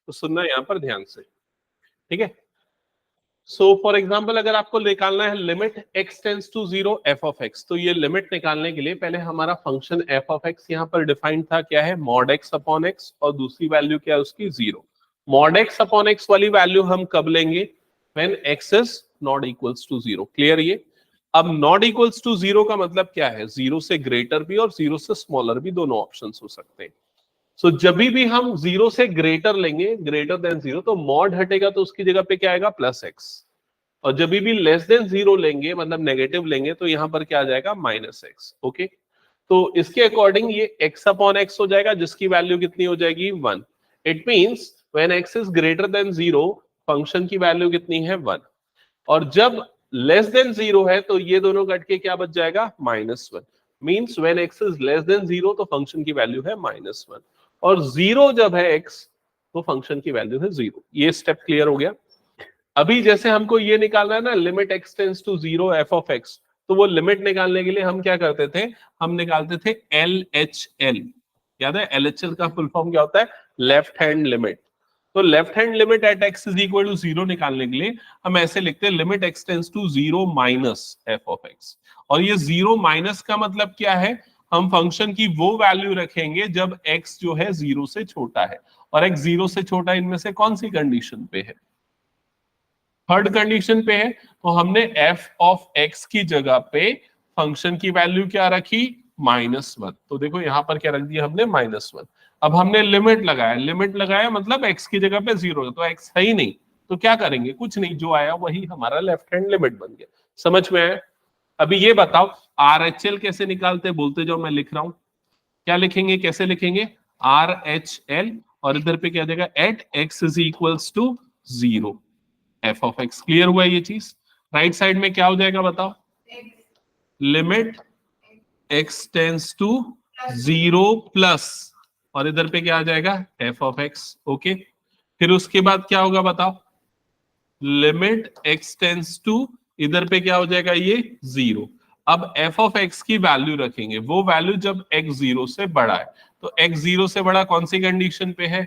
तो सुनना यहाँ पर ध्यान से, ठीक है। सो फॉर एग्जाम्पल अगर आपको निकालना है limit x tends to 0 f of x, तो ये लिमिट निकालने के लिए पहले हमारा फंक्शन f ऑफ x यहाँ पर डिफाइंड था, क्या है, मॉड x अपॉन x, और दूसरी वैल्यू क्या है उसकी, 0। मॉड x अपॉन x वाली वैल्यू हम कब लेंगे, when x is not equals to 0। Clear ये। अब नॉट इक्वल्स टू 0 का मतलब क्या है, 0 से ग्रेटर भी और 0 से स्मॉलर भी, दोनों ऑप्शंस हो सकते हैं। सो जब भी हम 0 से ग्रेटर लेंगे, ग्रेटर देन 0, तो मॉड हटेगा तो उसकी जगह पे क्या आएगा, प्लस x। और जब भी लेस देन 0 लेंगे, मतलब नेगेटिव लेंगे, तो यहां पर क्या आ जाएगा, माइनस x। ओके, तो इसके अकॉर्डिंग ये x अपॉन x हो जाएगा, जिसकी वैल्यू कितनी हो जाएगी, 1। It means when x is greater than 0, function की वैल्यू कितनी है, 1। और जब लेस देन 0 है तो ये दोनों कट के क्या बच जाएगा, -1। Means when x is less than 0 तो फंक्शन की वैल्यू है -1, और 0 जब है x तो फंक्शन की वैल्यू है 0। ये स्टेप क्लियर हो गया। अभी जैसे हमको ये निकालना है ना, limit x tends to 0 f of x, तो वो लिमिट निकालने के लिए हम क्या करते थे, हम निकालते थे LHL। याद है LHL का फुल फॉर्म क्या होता है, लेफ्ट हैंड लिमिट। तो left hand limit at x is equal to 0 निकालने के लिए हम ऐसे लिखते हैं, limit x tends to 0 minus f of x। और ये 0 माइनस का मतलब क्या है, हम फंक्शन की वो वैल्यू रखेंगे जब x जो है 0 से छोटा है। और x 0 से छोटा इनमें से कौन सी कंडीशन पे है, थर्ड कंडीशन पे है। तो हमने f ऑफ x की जगह पे फंक्शन की वैल्यू क्या रखी, -1। तो देखो यहां पर क्या रख दिया हमने, -1। अब हमने लिमिट लगाया, लिमिट लगाया मतलब x की जगह पे 0 है, तो x है ही नहीं, तो क्या करेंगे, कुछ नहीं, जो आया वही हमारा लेफ्ट हैंड लिमिट बन गया। समझ में आया। अभी ये बताओ RHL कैसे निकालते, बोलते जाओ, मैं लिख रहा हूं। क्या लिखेंगे, कैसे लिखेंगे, RHL, और इधर पे क्या देगा, at x is equals to 0 f of x। Clear हुआ ये चीज। राइट साइड में क्या हो जाएगा बताओ, limit x tends to 0 plus, और इधर पे क्या आ जाएगा, f ऑफ x। ओके, फिर उसके बाद क्या होगा बताओ, लिमिट x टेंस टू, इधर पे क्या हो जाएगा, ये 0। अब f ऑफ x की वैल्यू रखेंगे, वो वैल्यू जब x 0 से बड़ा है। तो x 0 से बड़ा कौन सी कंडीशन पे है,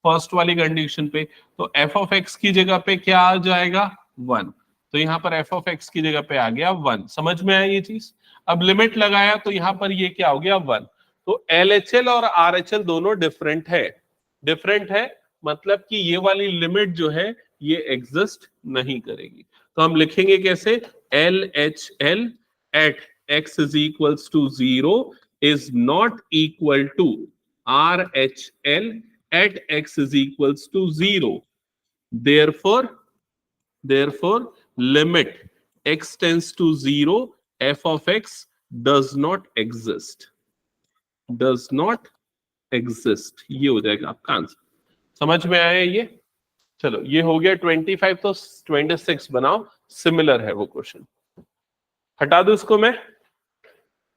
फर्स्ट वाली कंडीशन पे। तो f ऑफ x की जगह पे क्या आ जाएगा, 1। तो यहाँ पर f ऑफ x की जगह पे आ गया 1। समझ में आया ये चीज। अब लिमिट लगाया तो यहाँ पर ये क्या हो गया, 1। तो LHL और RHL दोनों डिफरेंट है। डिफरेंट है मतलब कि ये वाली लिमिट जो है ये एग्जिस्ट नहीं करेगी। तो हम लिखेंगे कैसे, LHL at x is equals to 0 is not equal to RHL at x is equals to 0. Therefore limit x tends to 0 f of x does not exist. Does not exist, ये हो जाएगा आपका आंसर। समझ में आया ये। चलो ये हो गया 25, तो 26 बनाओ, सिमिलर है वो क्वेश्चन, हटा दो इसको मैं।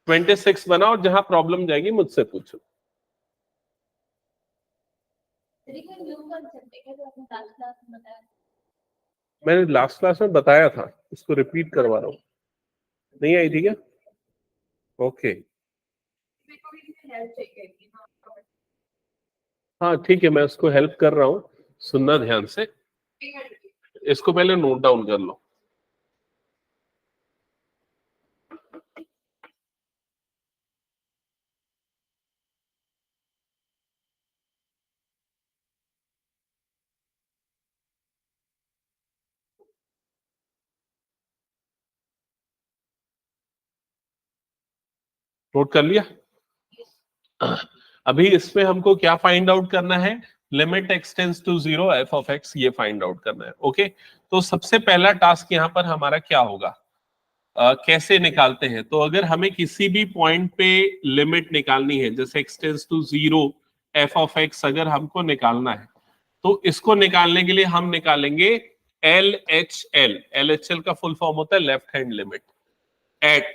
26 बनाओ, जहां प्रॉब्लम जाएगी मुझसे पूछो। मैंने लास्ट क्लास में बताया था, इसको रिपीट करवा रहा हूँ। नहीं आई थी क्या, ओके। हाँ ठीक है, मैं उसको हेल्प कर रहा हूँ, सुनना ध्यान से। इसको पहले नोट डाउन कर लो। नोट कर लिया। अभी इसमें हमको क्या फाइंड आउट करना है, limit x tends to 0 f of x, ये फाइंड आउट करना है। ओके, तो सबसे पहला टास्क यहाँ पर हमारा क्या होगा, कैसे निकालते हैं। तो अगर हमें किसी भी पॉइंट पे लिमिट निकालनी है, जैसे x tends to 0 f of x अगर हमको निकालना है, तो इसको निकालने के लिए हम निकालेंगे LHL। LHL का फुल फॉर्म होता है left hand limit at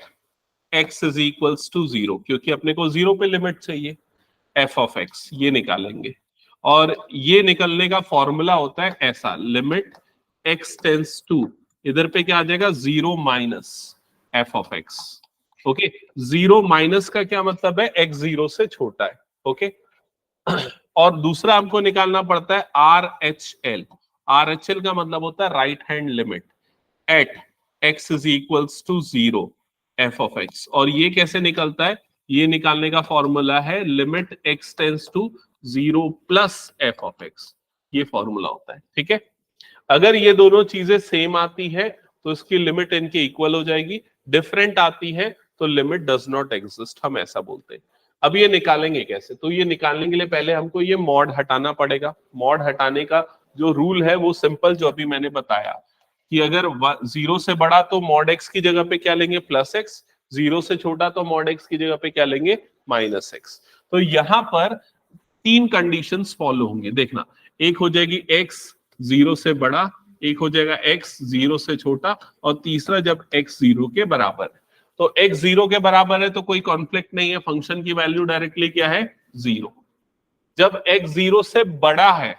x is equals to 0, क्योंकि अपने को 0 पे लिमिट चाहिए, f ऑफ x ये निकालेंगे। और ये निकलने का फॉर्मूला होता है ऐसा, लिमिट x टेंस टू, इधर पे क्या आ जाएगा, 0 minus f of x। Okay, 0 minus का क्या मतलब है, x 0 से छोटा है। ओके, और दूसरा हमको निकालना पड़ता है RHL। RHL का मतलब होता है right hand limit at x is equals to 0 f of x। और ये कैसे निकलता है, ये निकालने का फॉर्मूला है limit x tends to 0 plus f of x, ये फॉर्मूला होता है। ठीक है, अगर ये दोनों चीजें सेम आती है तो इसकी लिमिट इनके इक्वल हो जाएगी, डिफरेंट आती है तो लिमिट डज नॉट एग्जिस्ट, हम ऐसा बोलते हैं। अब ये निकालेंगे कैसे, तो ये निकालने के लिए पहले हमको ये मॉड हटाना पड़ेगा। मॉड हटाने का जो रूल है वो सिंपल, जो अभी मैंने बताया कि अगर 0 से बड़ा तो मॉड एक्स की जगह पे क्या लेंगे, प्लस एक्स, 0 से छोटा तो मॉड एक्स की जगह पे क्या लेंगे, माइनस एक्स। तो यहां पर तीन कंडीशंस फॉलो होंगे, देखना, एक हो जाएगी x 0 से बड़ा, एक हो जाएगा x 0 से छोटा, और तीसरा जब x 0 के बराबर है। तो x 0 के बराबर है तो कोई कॉन्फ्लिक्ट नहीं है, फंक्शन की वैल्यू डायरेक्टली क्या है, 0। जब x 0 से बड़ा है,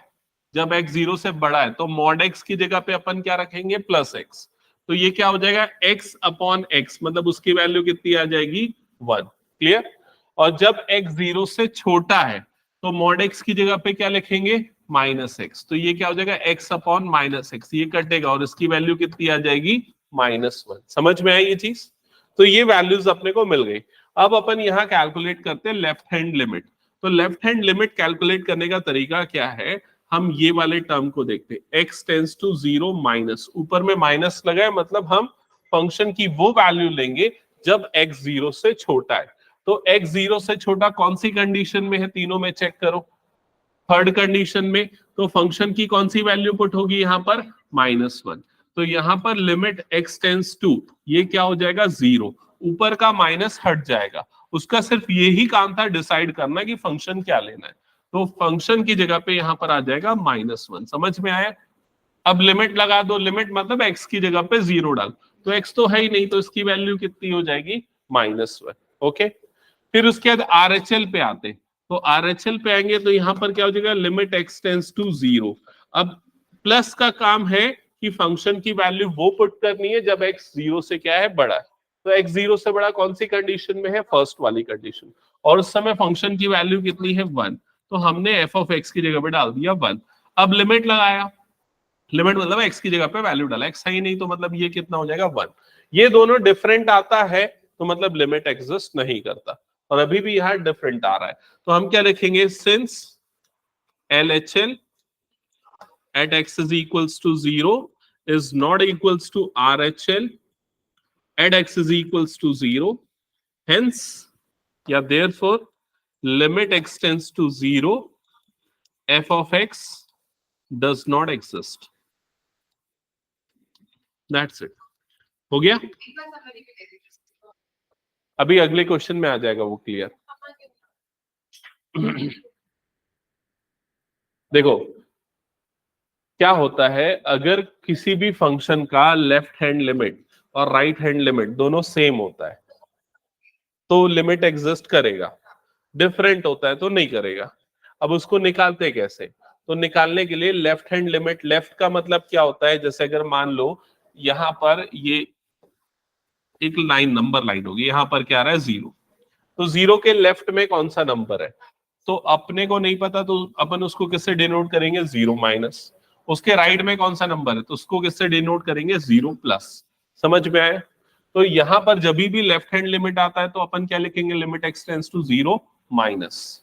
जब x 0 से बड़ा है तो मॉड x की जगह पे अपन क्या रखेंगे, प्लस x। तो ये क्या हो जाएगा, x अपॉन x, मतलब उसकी वैल्यू कितनी आ जाएगी, 1। क्लियर। और जब x 0 से छोटा है तो मॉड x की जगह पे क्या लिखेंगे, माइनस एक्स। तो ये क्या हो जाएगा, x अपॉन माइनस एक्स, ये कटेगा और इसकी वैल्यू कितनी आ जाएगी, -1। समझ में आई ये चीज। तो ये वैल्यूज अपने को मिल गई। अब अपन यहाँ कैलकुलेट करते हैं लेफ्ट हैंड लिमिट। तो लेफ्ट हैंड लिमिट कैलकुलेट करने का तरीका क्या है, हम ये वाले टर्म को देखते हैं, x टेंस टू 0 माइनस, ऊपर में माइनस लगा है मतलब हम फंक्शन की वो वैल्यू लेंगे जब x 0 से छोटा है। तो x 0 से छोटा कौन सी कंडीशन में है, तीनों में चेक करो। थर्ड कंडीशन में तो फंक्शन की कौन सी वैल्यू पुट होगी यहाँ पर, -1। तो यहाँ पर लिमिट x टेंस टू, ये क्या हो जाएगा, 0। ऊपर का माइनस हट जाएगा, उसका सिर्फ यही काम था डिसाइड करना कि फंक्शन क्या लेना है। तो फंक्शन की जगह पे यहाँ पर आ जाएगा -1। समझ में आया। अब लिमिट लगा दो, लिमिट मतलब x की जगह पे 0 डाल, तो x तो है ही नहीं तो इसकी वैल्यू कितनी हो जाएगी, -1। ओके, फिर उसके बाद RHL पे आते हैं। तो RHL पे आएंगे तो यहाँ पर क्या हो जाएगा, लिमिट x टेंस टू 0। अब प्लस का काम है कि फंक्शन की वैल्यू वो पुट करनी है जब x 0 से क्या है, बड़ा है। तो x 0 से बड़ा कौन सी कंडीशन में है, फर्स्ट वाली कंडीशन, और उस समय फंक्शन की वैल्यू कितनी है, 1। तो हमने f ऑफ x की जगह पे डाल दिया 1। अब लिमिट लगाया, लिमिट मतलब x की जगह पे वैल्यू डाला, x है ही नहीं तो मतलब ये कितना हो जाएगा, 1। ये दोनों डिफरेंट आता है तो मतलब लिमिट एग्जिस्ट नहीं करता, और अभी भी यहाँ डिफरेंट आ रहा है तो हम क्या लिखेंगे, since LHL at x is equals to 0 is not equals to RHL at x is equals to 0, hence या therefore limit x tends to 0 f of x does not exist। That's it। हो गया। अभी अगले question में आ जाएगा वो clear. देखो क्या होता है, अगर किसी भी फंक्शन का लेफ्ट हैंड लिमिट और राइट हैंड लिमिट दोनों सेम होता है तो लिमिट एग्जिस्ट करेगा, डिफरेंट होता है तो नहीं करेगा। अब उसको निकालते कैसे, तो निकालने के लिए लेफ्ट हैंड लिमिट, लेफ्ट का मतलब क्या होता है, जैसे अगर मान लो यहां पर ये एक लाइन, नंबर लाइन होगी, यहां पर क्या आ रहा है, 0। तो 0 के लेफ्ट में कौन सा नंबर है, तो अपने को नहीं पता तो अपन उसको किससे डिनोट करेंगे, 0 माइनस। उसके राइट में कौन सा नंबर है तो उसको किससे डिनोट करेंगे, 0 प्लस। समझ में आया। तो यहां पर जब भी लेफ्ट हैंड लिमिट आता है तो अपन क्या लिखेंगे, limit x tends to 0 minus.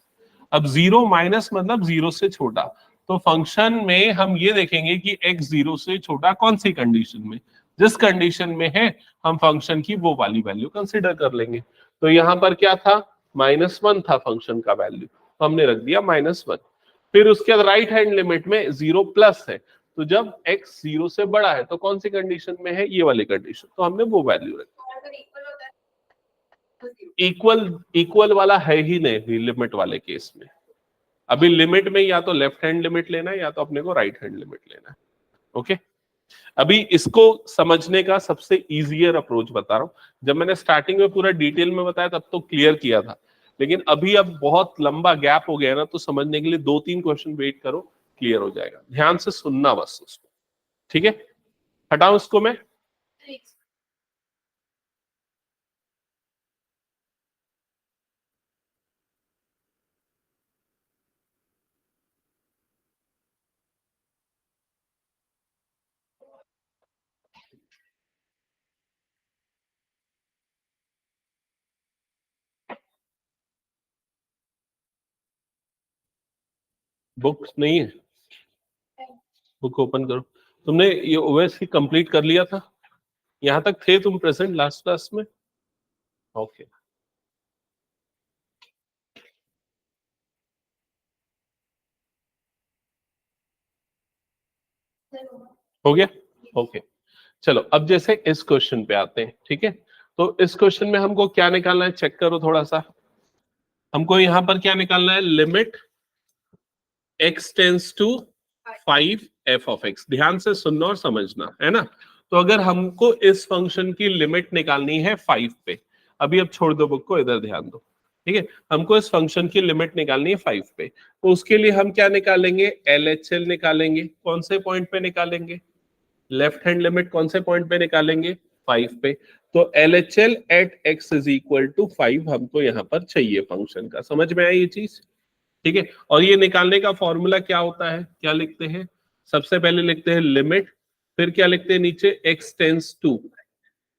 अब 0 माइनस मतलब 0 से छोटा, तो फंक्शन में हम ये देखेंगे कि x 0 से छोटा कौन सी कंडीशन में, जिस कंडीशन में है हम फंक्शन की वो वाली वैल्यू कंसिडर कर लेंगे। तो यहां पर क्या था, -1 था फंक्शन का वैल्यू, तो हमने रख दिया -1। फिर उसके बाद राइट हैंड लिमिट में 0 प्लस है, तो जब x 0 से बड़ा है तो कौन सी कंडीशन में है, ये वाली कंडीशन, तो हमने वो वैल्यू रखी। इक्वल, इक्वल वाला है ही नहीं लिमिट वाले केस में। अभी लिमिट में या तो लेफ्ट हैंड लिमिट लेना है या तो अपने को राइट हैंड लिमिट लेना है। ओके, अभी इसको समझने का सबसे इजियर अप्रोच बता रहा हूं। जब मैंने स्टार्टिंग में पूरा डिटेल में बताया तब तो क्लियर किया था, लेकिन अभी अब बहुत लंबा गैप हो गया ना, तो समझने के लिए 2-3 क्वेश्चन वेट करो, क्लियर हो जाएगा। ध्यान से सुनना बस उसको, ठीक है। हटाओ इसको मैं। बुक नहीं है, बुक ओपन करो। तुमने ये ओएस कंप्लीट कर लिया था? यहां तक थे तुम प्रेजेंट लास्ट क्लास में? ओके हो गया? ओके चलो अब जैसे इस क्वेश्चन पे आते हैं, ठीक है। तो इस क्वेश्चन में हमको क्या निकालना है, चेक करो थोड़ा सा। हमको यहां पर क्या निकालना है, limit x tends to 5 f of x। ध्यान से सुनना और समझना है ना। तो अगर हमको इस फंक्शन की लिमिट निकालनी है 5 पे, अभी अब छोड़ दो बुक को, इधर ध्यान दो, ठीक है। हमको इस फंक्शन की लिमिट निकालनी है 5 पे, तो उसके लिए हम क्या निकालेंगे, LHL निकालेंगे। कौन से पॉइंट पे निकालेंगे, लेफ्ट हैंड लिमिट कौन से पॉइंट पे निकालेंगे, 5 पे। तो LHL at x is equal to 5 हमको यहाँ पर चाहिए फंक्शन का। समझ में आई ये चीज, ठीक है। और ये निकालने का फॉर्मूला क्या होता है, क्या लिखते हैं, सबसे पहले लिखते हैं लिमिट, फिर क्या लिखते हैं नीचे x टेंस टू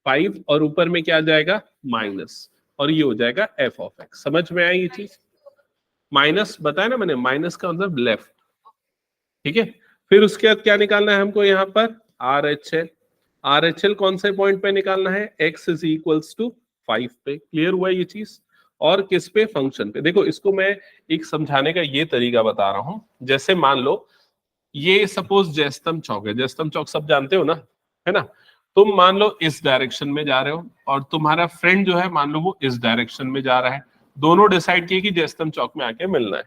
5 और ऊपर में क्या आ जाएगा माइनस, और ये हो जाएगा f ऑफ x। समझ में आई ये चीज, माइनस बताया ना मैंने, माइनस का मतलब लेफ्ट, ठीक है। फिर उसके बाद क्या निकालना है हमको यहाँ पर, RHL। RHL कौन से पॉइंट पे निकालना है, x इज इक्वल्स टू 5 पे। क्लियर हुआ ये चीज, और किस पे, फंक्शन पे। देखो इसको मैं एक समझाने का ये तरीका बता रहा हूं, जैसे मान लो ये सपोज जयस्तंभ चौक है, जयस्तंभ चौक सब जानते हो ना, है ना। तुम मान लो इस डायरेक्शन में जा रहे हो और तुम्हारा फ्रेंड जो है मान लो वो इस डायरेक्शन में जा रहा है, दोनों डिसाइड किए कि जयस्तंभ चौक में आके मिलना है।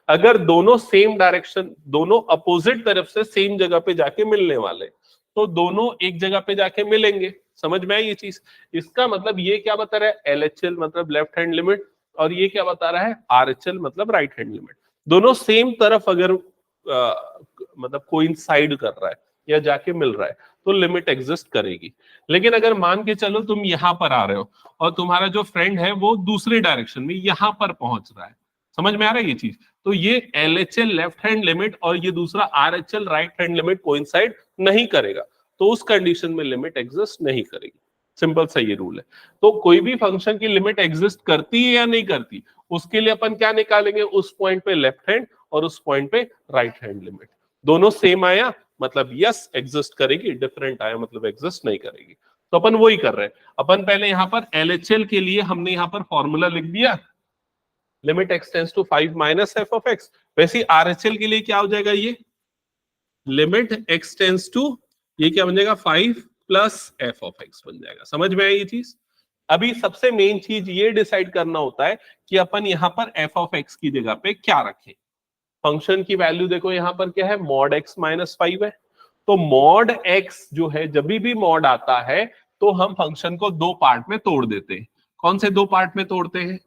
अगर दोनों सेम डायरेक्शन, दोनों अपोजिट तरफ से सेम जगह पे जाके मिलने वाले, तो दोनों एक जगह पे जाके मिलेंगे। समझ में आई ये चीज, इसका मतलब ये क्या बता रहा है, LHL मतलब लेफ्ट हैंड लिमिट, और ये क्या बता रहा है, RHL मतलब राइट हैंड लिमिट। दोनों सेम तरफ अगर मतलब कोइंसाइड कर रहा है या जाके मिल रहा है तो लिमिट एग्जिस्ट करेगी। लेकिन अगर मान के चलो तुम यहां पर आ रहे हो और तुम्हारा जो फ्रेंड है वो दूसरे डायरेक्शन में यहां पर पहुंच रहा है, समझ में आ रहा है ये चीज, तो ये LHL लेफ्ट हैंड लिमिट और ये दूसरा RHL right hand limit coincide नहीं करेगा, तो उस कंडीशन में लिमिट एग्जिस्ट नहीं करेगी। सिंपल सा ये रूल है। तो कोई भी फंक्शन की लिमिट एग्जिस्ट करती है या नहीं करती, उसके लिए अपन क्या निकालेंगे, उस पॉइंट पे लेफ्ट हैंड और उस पॉइंट पे राइट हैंड लिमिट। दोनों सेम आया मतलब यस एग्जिस्ट करेगी, डिफरेंट आया मतलब एग्जिस्ट नहीं करेगी। तो अपन वही कर रहे हैं। अपन पहले यहां पर LHL के लिए हमने यहां पर फॉर्मूला लिख दिया, limit x tends to 5 minus f of x। वैसे ही RHL के लिए क्या हो जाएगा, ये लिमिट x टेंस टू, ये क्या बन जाएगा 5 प्लस f ऑफ x बन जाएगा। समझ में आई ये चीज। अभी सबसे मेन चीज ये डिसाइड करना होता है कि अपन यहां पर f ऑफ x की जगह पे क्या रखें। फंक्शन की वैल्यू देखो यहां पर क्या है, मॉड x माइनस 5 है। तो मॉड x जो है, जब भी मॉड आता है तो हम फंक्शन को दो पार्ट में तोड़ देते हैं। कौन से दो पार्ट में तोड़ते हैं,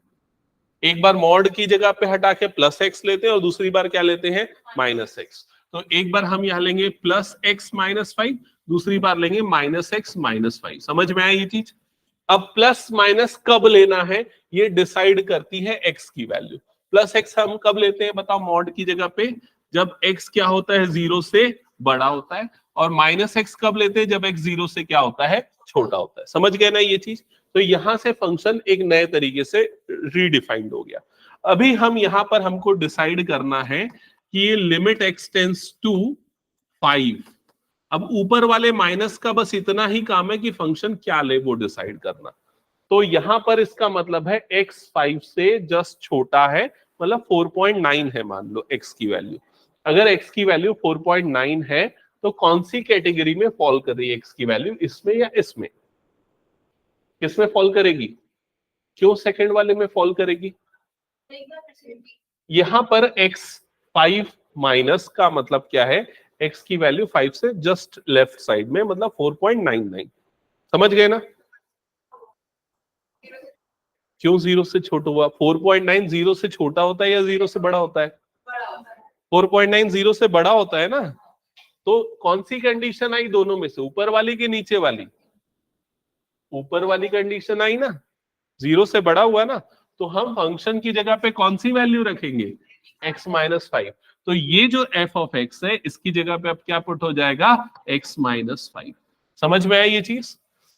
एक बार मॉड की जगह पे हटा के प्लस एक्स लेते हैं और दूसरी बार क्या लेते हैं, माइनस एक्स। तो एक बार हम यहां लेंगे प्लस एक्स माइनस 5, दूसरी बार लेंगे माइनस एक्स माइनस 5। समझ में आई ये चीज। अब प्लस माइनस कब लेना है ये डिसाइड करती है एक्स की वैल्यू। प्लस एक्स हम कब लेते हैं बताओ, मॉड की जगह पे जब एक्स क्या होता है, 0 से बड़ा होता है, और माइनस एक्स कब लेते हैं, जब एक्स 0 से क्या होता है, छोटा होता है। समझ गए ना ये चीज। तो यहां से फंक्शन एक नए तरीके से रीडिफाइंड हो गया। अभी हम यहां पर हमको डिसाइड करना है कि ये लिमिट एक्स टेंस टू 5, अब ऊपर वाले माइनस का बस इतना ही काम है कि फंक्शन क्या ले वो डिसाइड करना। तो यहां पर इसका मतलब है x 5 से जस्ट छोटा है, मतलब 4.9 है मान लो x की वैल्यू। अगर x की वैल्यू 4.9 है तो कौन सी कैटेगरी में फॉल कर रही है x की वैल्यू, इसमें या इसमें, किसमें फॉल करेगी, क्यों सेकंड वाले में फॉल करेगी। यहां पर x 5 माइनस का मतलब क्या है, x की वैल्यू 5 से जस्ट लेफ्ट साइड में, मतलब 4.99। समझ गए ना, क्यों 0 से छोटा हुआ, 4.9 0 से छोटा होता है या 0 से बड़ा होता है, 4.9 0 से बड़ा होता है ना। तो कौन सी कंडीशन आई दोनों में से, ऊपर वाली की नीचे वाली, ऊपर वाली कंडीशन आई ना, 0 से बड़ा हुआ ना। तो हम फंक्शन की जगह पे कौन सी वैल्यू रखेंगे, x माइनस 5। तो ये जो f ऑफ x है इसकी जगह पे अब क्या पुट हो जाएगा, x माइनस 5। समझ में आया ये चीज।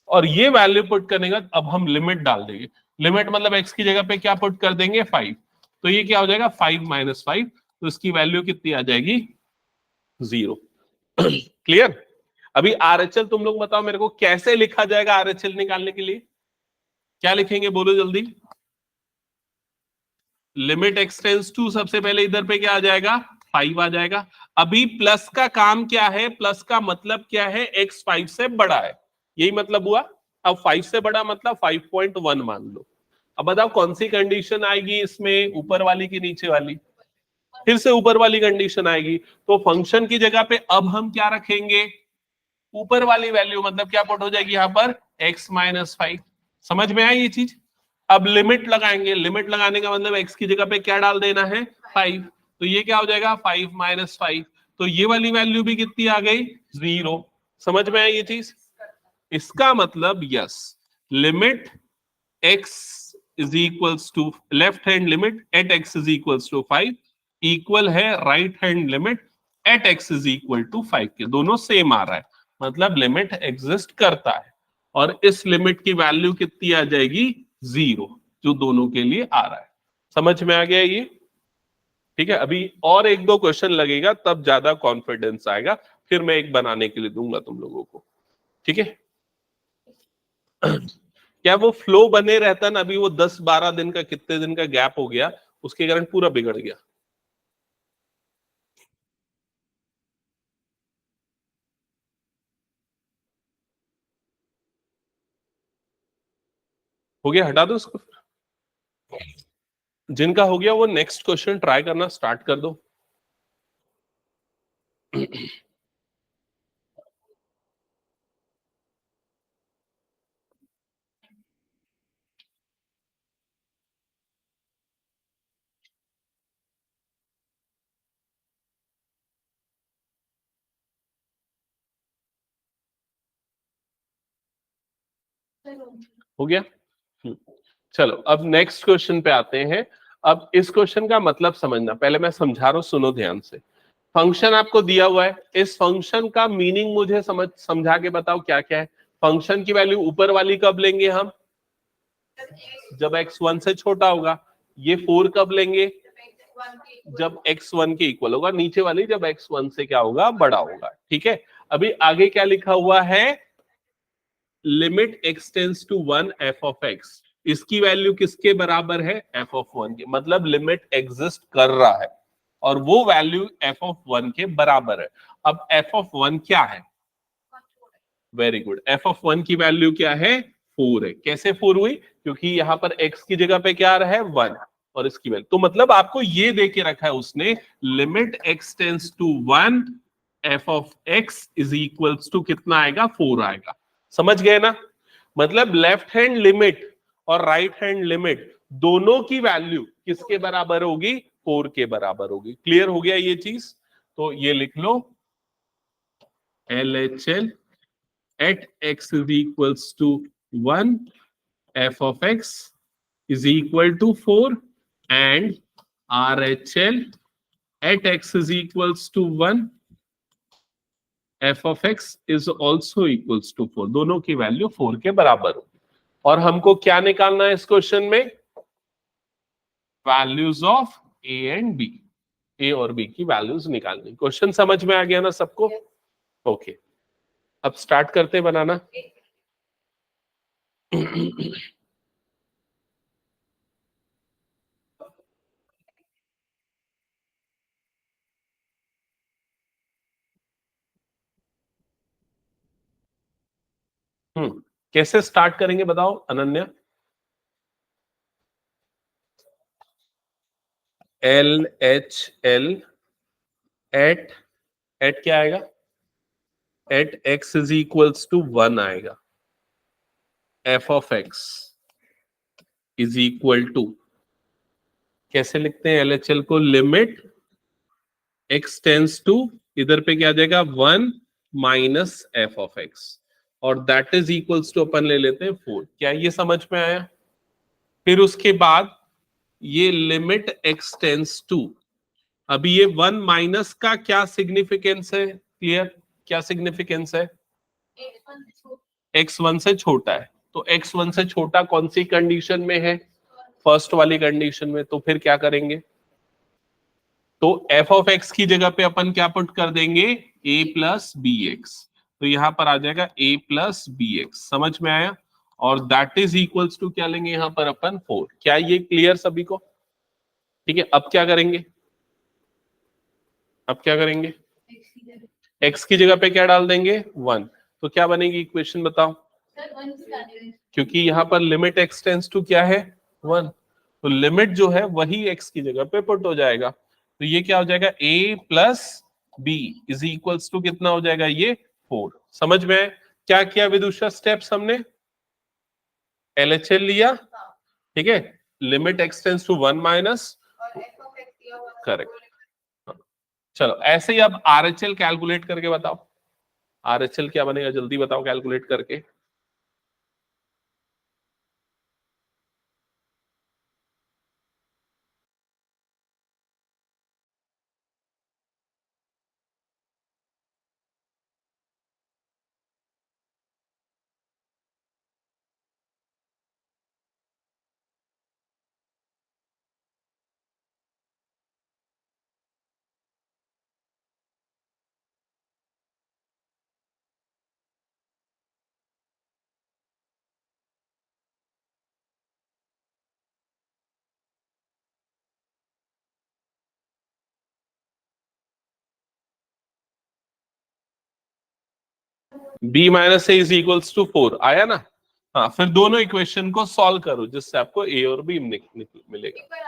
और ये वैल्यू पुट करने का अब हम लिमिट डाल देंगे। लिमिट मतलब x की जगह पे क्या पुट कर देंगे, 5। तो ये क्या हो जाएगा 5 माइनस 5, तो इसकी वैल्यू कितनी आ जाएगी 0। क्लियर? अभी RHL तुम लोग बताओ मेरे को कैसे लिखा जाएगा RHL निकालने के लिए, क्या लिखेंगे बोलो जल्दी। लिमिट x टेंस टू, सबसे पहले इधर पे क्या आ जाएगा 5 आ जाएगा। अभी प्लस का काम क्या है, प्लस का मतलब क्या है, x 5 से बड़ा है, यही मतलब हुआ। अब 5 से बड़ा मतलब 5.1 मान लो। अब बताओ कौन सी कंडीशन आएगी इसमें, ऊपर वाली की नीचे वाली, फिर से ऊपर वाली कंडीशन आएगी। तो फंक्शन की जगह पे अब हम क्या रखेंगे, ऊपर वाली वैल्यू, मतलब क्या पुट हो जाएगी यहाँ पर x माइनस 5। समझ में आई ये चीज? अब लिमिट लगाएंगे, लिमिट लगाने का मतलब x की जगह पे क्या डाल देना है 5, तो ये क्या हो जाएगा 5 माइनस 5, तो ये वाली वैल्यू भी कितनी आ गई 0। समझ में आई ये चीज? इसका मतलब yes, limit x is equals to left hand limit at x is equals to 5 equal है right hand limit at x is equal to 5 के, दोनों सेम आ रहा है, मतलब लिमिट एग्जिस्ट करता है। और इस लिमिट की वैल्यू कितनी आ जाएगी 0, जो दोनों के लिए आ रहा है। समझ में आ गया ये? ठीक है, अभी और एक दो क्वेश्चन लगेगा तब ज्यादा कॉन्फिडेंस आएगा, फिर मैं एक बनाने के लिए दूंगा तुम लोगों को। ठीक है? क्या वो फ्लो बने रहता ना, अभी वो 10-12 दिन का, कितने दिन का गैप हो गया, उसके कारण पूरा बिगड़ गया। हो गया, हटा दो उसको। जिनका हो गया वो नेक्स्ट क्वेश्चन ट्राई करना स्टार्ट कर दो। हो गया? चलो अब नेक्स्ट क्वेश्चन पे आते हैं। अब इस क्वेश्चन का मतलब समझना, पहले मैं समझा रहा हूं, सुनो ध्यान से। फंक्शन आपको दिया हुआ है, इस फंक्शन का मीनिंग मुझे समझा के बताओ क्या क्या है। फंक्शन की वैल्यू ऊपर वाली कब लेंगे हम, जब x 1 से छोटा होगा। ये 4 कब लेंगे, जब x 1 के इक्वल होगा। नीचे वाली जब x 1 से क्या होगा, बड़ा होगा। ठीक है, अभी आगे क्या लिखा हुआ है, limit x tends to 1 f of x, इसकी वैल्यू किसके बराबर है, f ऑफ 1 के, मतलब लिमिट एग्जिस्ट कर रहा है और वो वैल्यू f ऑफ 1 के बराबर है। अब f ऑफ 1 क्या है, वेरी गुड, f ऑफ 1 की वैल्यू क्या है 4 है। कैसे 4 हुई, क्योंकि यहां पर x की जगह पे क्या आ रहा है 1 और इसकी वैल्यू, तो मतलब आपको ये दे के रखा है उसने, limit x tends to 1 f of x is equals to कितना आएगा 4 आएगा। समझ गए ना? मतलब लेफ्ट हैंड लिमिट और राइट हैंड लिमिट दोनों की वैल्यू किसके बराबर होगी, 4 के बराबर होगी। क्लियर हो गया ये चीज? तो ये लिख लो, LHL at x is equals to 1 f of x is equal to 4 and RHL at x is equals to 1 f of x is also equals to 4, दोनों की वैल्यू 4 के बराबर हो। और हमको क्या निकालना है इस क्वेश्चन में, values of a and b, a और b की वैल्यूज निकालनी। क्वेश्चन समझ में आ गया ना सबको? ओके, अब स्टार्ट करते बनाना। कैसे स्टार्ट करेंगे बताओ अनन्या? LHL एट क्या आएगा, at x is equals to 1 आएगा, f of x is equal to, कैसे लिखते हैं LHL को, लिमिट x टेंस टू, इधर पे क्या आ जाएगा 1 माइनस f ऑफ x, और दैट इज इक्वल्स टू अपन ले लेते हैं 4। क्या ये समझ में आया? फिर उसके बाद ये लिमिट x टेंस टू, अभी ये 1 माइनस का क्या सिग्निफिकेंस है, क्लियर, क्या सिग्निफिकेंस है, x 1 से छोटा है, तो x 1 से छोटा कौन सी कंडीशन में है, फर्स्ट वाली कंडीशन में, तो फिर क्या करेंगे, तो एफ ऑफ एक्स की जगह पे अपन क्या पुट कर देंगे, ए प्लस बी एक्स, तो यहां पर आ जाएगा ए प्लस बी एक्स, समझ में आया, और दैट इज इक्वल्स टू क्या लेंगे यहां पर अपन 4। क्या ये क्लियर सभी को? ठीक है, अब क्या करेंगे, अब क्या करेंगे, x की जगह पे क्या डाल देंगे 1, तो क्या बनेगी इक्वेशन बताओ, क्योंकि यहां पर लिमिट x टेंड्स टू क्या है 1, तो लिमिट जो है वही x की जगह पे पुट हो जाएगा, तो ये क्या हो जाएगा a plus b is equals to कितना हो जाएगा ये 4। समझ में आए? क्या किया विदुषा स्टेप्स हमने, LHL लिया, ठीक है, limit x tends to 1 minus, correct. चलो ऐसे ही अब RHL कैलकुलेट करके बताओ, RHL क्या बनेगा जल्दी बताओ कैलकुलेट करके। b minus a is equals to 4 आया ना, हाँ, फिर दोनों इक्वेशन को सॉल्व करो जिससे आपको ए और बी मिलेगा।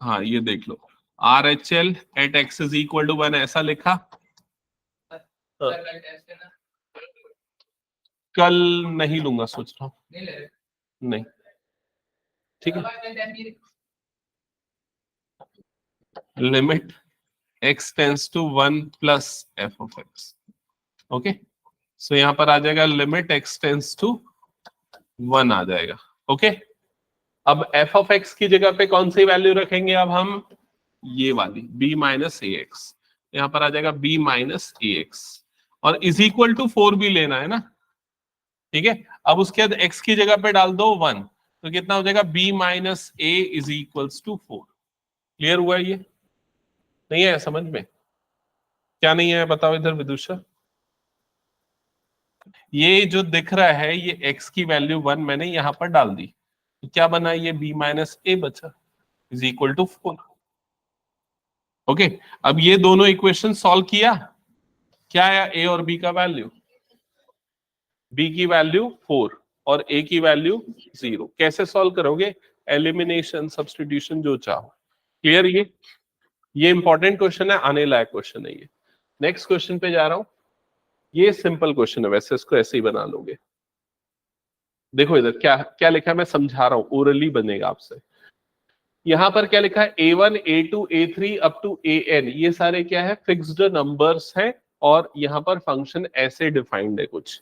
हाँ ये देख लो, RHL at x is equal to 1 ऐसा लिखा, हाँ। कल नहीं लूंगा सोच रहा हूँ, नहीं, ठीक है, limit x tends to 1 plus f of x, okay, so यहां पर आ जाएगा लिमिट x टेंड्स टू 1 आ जाएगा, ओके। अब f ऑफ x की जगह पे कौन सी वैल्यू रखेंगे अब हम, ये वाली b माइनस ए एक्स, यहां पर आ जाएगा b माइनस ए एक्स, और इज इक्वल टू 4 भी लेना है ना, ठीक है। अब उसके बाद x की जगह पे डाल दो 1, तो कितना हो जाएगा b minus a is equals to 4। Clear हुआ ये? नहीं है समझ में? क्या नहीं है बताओ इधर विदुषा। ये जो दिख रहा है ये x की वैल्यू 1 मैंने यहां पर डाल दी, तो क्या बना, ये b माइनस ए बचा इज इक्वल टू 4, ओके। अब ये दोनों इक्वेशन सॉल्व किया, क्या आया a और b का वैल्यू, b की वैल्यू 4 और a की वैल्यू 0। कैसे सॉल्व करोगे, एलिमिनेशन सब्स्टिट्यूशन जो चाहो। क्लियर? ये इंपॉर्टेंट क्वेश्चन है, आने लायक क्वेश्चन है ये। नेक्स्ट क्वेश्चन पे जा रहा हूं, ये सिंपल क्वेश्चन है, वैसे इसको ऐसे ही बना लोगे। देखो इधर क्या क्या लिखा है, मैं समझा रहा हूं, ओरली बनेगा आपसे। यहां पर क्या लिखा है, A1 A2 A3 up to AN, ये सारे क्या है फिक्स्ड नंबर्स हैं, और यहां पर फंक्शन ऐसे डिफाइंड है कुछ,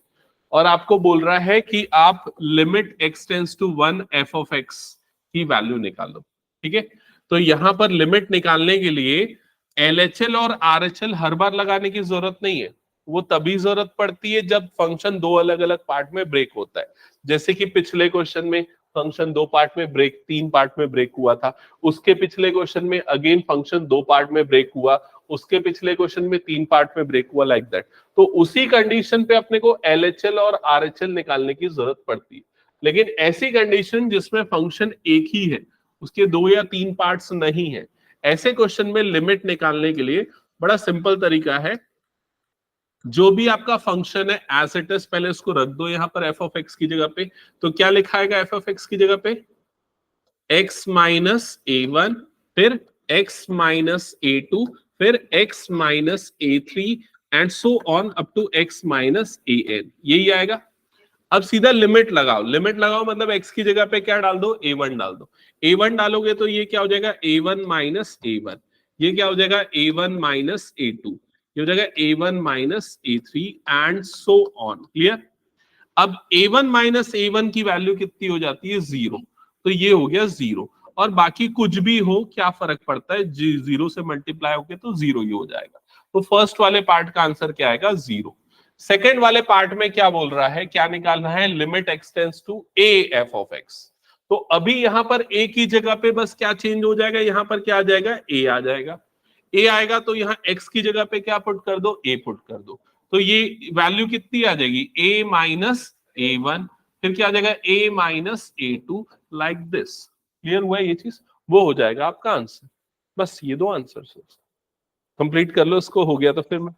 और आपको बोल रहा है कि आप limit x tends to 1 f of x की वैल्यू निकालो, ठीक है। तो यहां पर लिमिट निकालने के लिए LHL और RHL हर बार लगाने की जरूरत नहीं है, वो तभी जरूरत पड़ती है जब फंक्शन दो अलग अलग पार्ट में ब्रेक होता है। जैसे कि पिछले क्वेश्चन में फंक्शन दो पार्ट में ब्रेक, तीन पार्ट में ब्रेक हुआ था, उसके पिछले क्वेश्चन में अगेन फंक्शन दो पार्ट में ब्रेक हुआ, उसके पिछले क्वेश्चन में तीन पार्ट में ब्रेक हुआ, लाइक दैट। तो उसी कंडीशन पे अपने को LHL और RHL निकालने की जरूरत पड़ती है। लेकिन ऐसी कंडीशन जिसमें फंक्शन एक ही है, उसके दो या तीन पार्ट्स नहीं है, ऐसे क्वेश्चन में लिमिट निकालने के लिए बड़ा सिंपल तरीका है, जो भी आपका फंक्शन है एज इट इज पहले उसको रख दो यहां पर f ऑफ x की जगह पे। तो क्या लिखा है f ऑफ x की जगह पे, x माइनस a1, फिर x माइनस a2, फिर x minus a3 and so on up to x minus an, यही आएगा। अब सीधा लिमिट लगाओ, लिमिट लगाओ मतलब x की जगह पे क्या डाल दो, a1 डाल दो। a1 डालोगे तो ये क्या हो जाएगा a1 माइनस a1, ये क्या हो जाएगा a1 माइनस a2, ये हो जाएगा a1 minus a3 and so on. Clear? अब a1 माइनस a1 की वैल्यू कितनी हो जाती है 0, तो ये हो गया 0, और बाकी कुछ भी हो क्या फर्क पड़ता है, 0 से मल्टीप्लाई होके तो 0 ही हो जाएगा। तो फर्स्ट वाले पार्ट का आंसर क्या आएगा 0। सेकेंड वाले पार्ट में क्या बोल रहा है, क्या निकालना है, limit x tends to a f of x। तो तो अभी यहां पर ए की जगह पे बस क्या चेंज हो जाएगा, यहां पर क्या आ जाएगा, ए आ जाएगा। ए आएगा तो यहाँ एक्स की जगह पे क्या पुट कर दो, ए पुट कर दो। तो ये वैल्यू कितनी आ जाएगी, ए माइनस ए वन, फिर क्या आ जाएगा, a minus a two, like this. Clear हुआ ये चीज, वो हो जाएगा आपका आंसर। बस ये दो आंसर कंप्लीट कर लो, इसको हो गया तो फिर मैं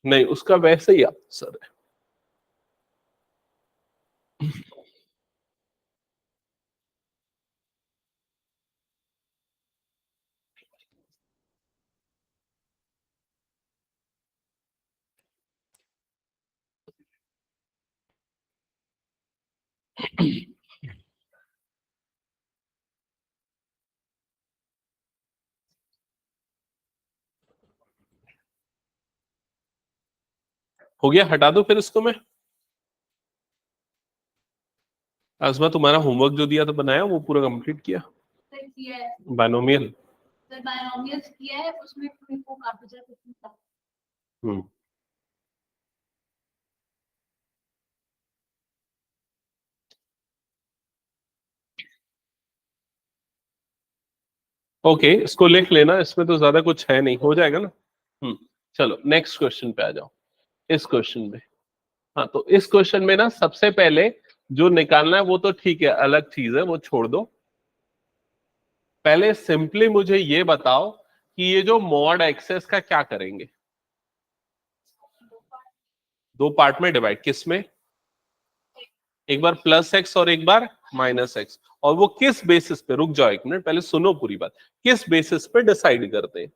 नहीं, उसका वैसे ही आंसर है। हो गया, हटा दो फिर इसको मैं। आजमा, तुम्हारा होमवर्क जो दिया था बनाया, वो पूरा कंप्लीट किया? बायनोमियल किया है, उसमें मेरे को काफी ज्यादा कुछ था। ओके, इसको लिख लेना, इसमें तो ज्यादा कुछ है नहीं, हो जाएगा ना। चलो नेक्स्ट क्वेश्चन पे आ जाओ। इस क्वेश्चन में, हाँ तो इस क्वेश्चन में ना सबसे पहले जो निकालना है वो तो ठीक है, अलग चीज है, वो छोड़ दो। पहले सिंपली मुझे ये बताओ कि ये जो मॉड एक्सेस का क्या करेंगे। दो पार्ट में डिवाइड, किस में, एक बार प्लस एक्स और एक बार माइनस एक्स। और वो किस बेसिस पे, रुक जाओ एक मिनट, पहले सुनो पूरी बात, किस बेसिस पे डिसाइड करते हैं।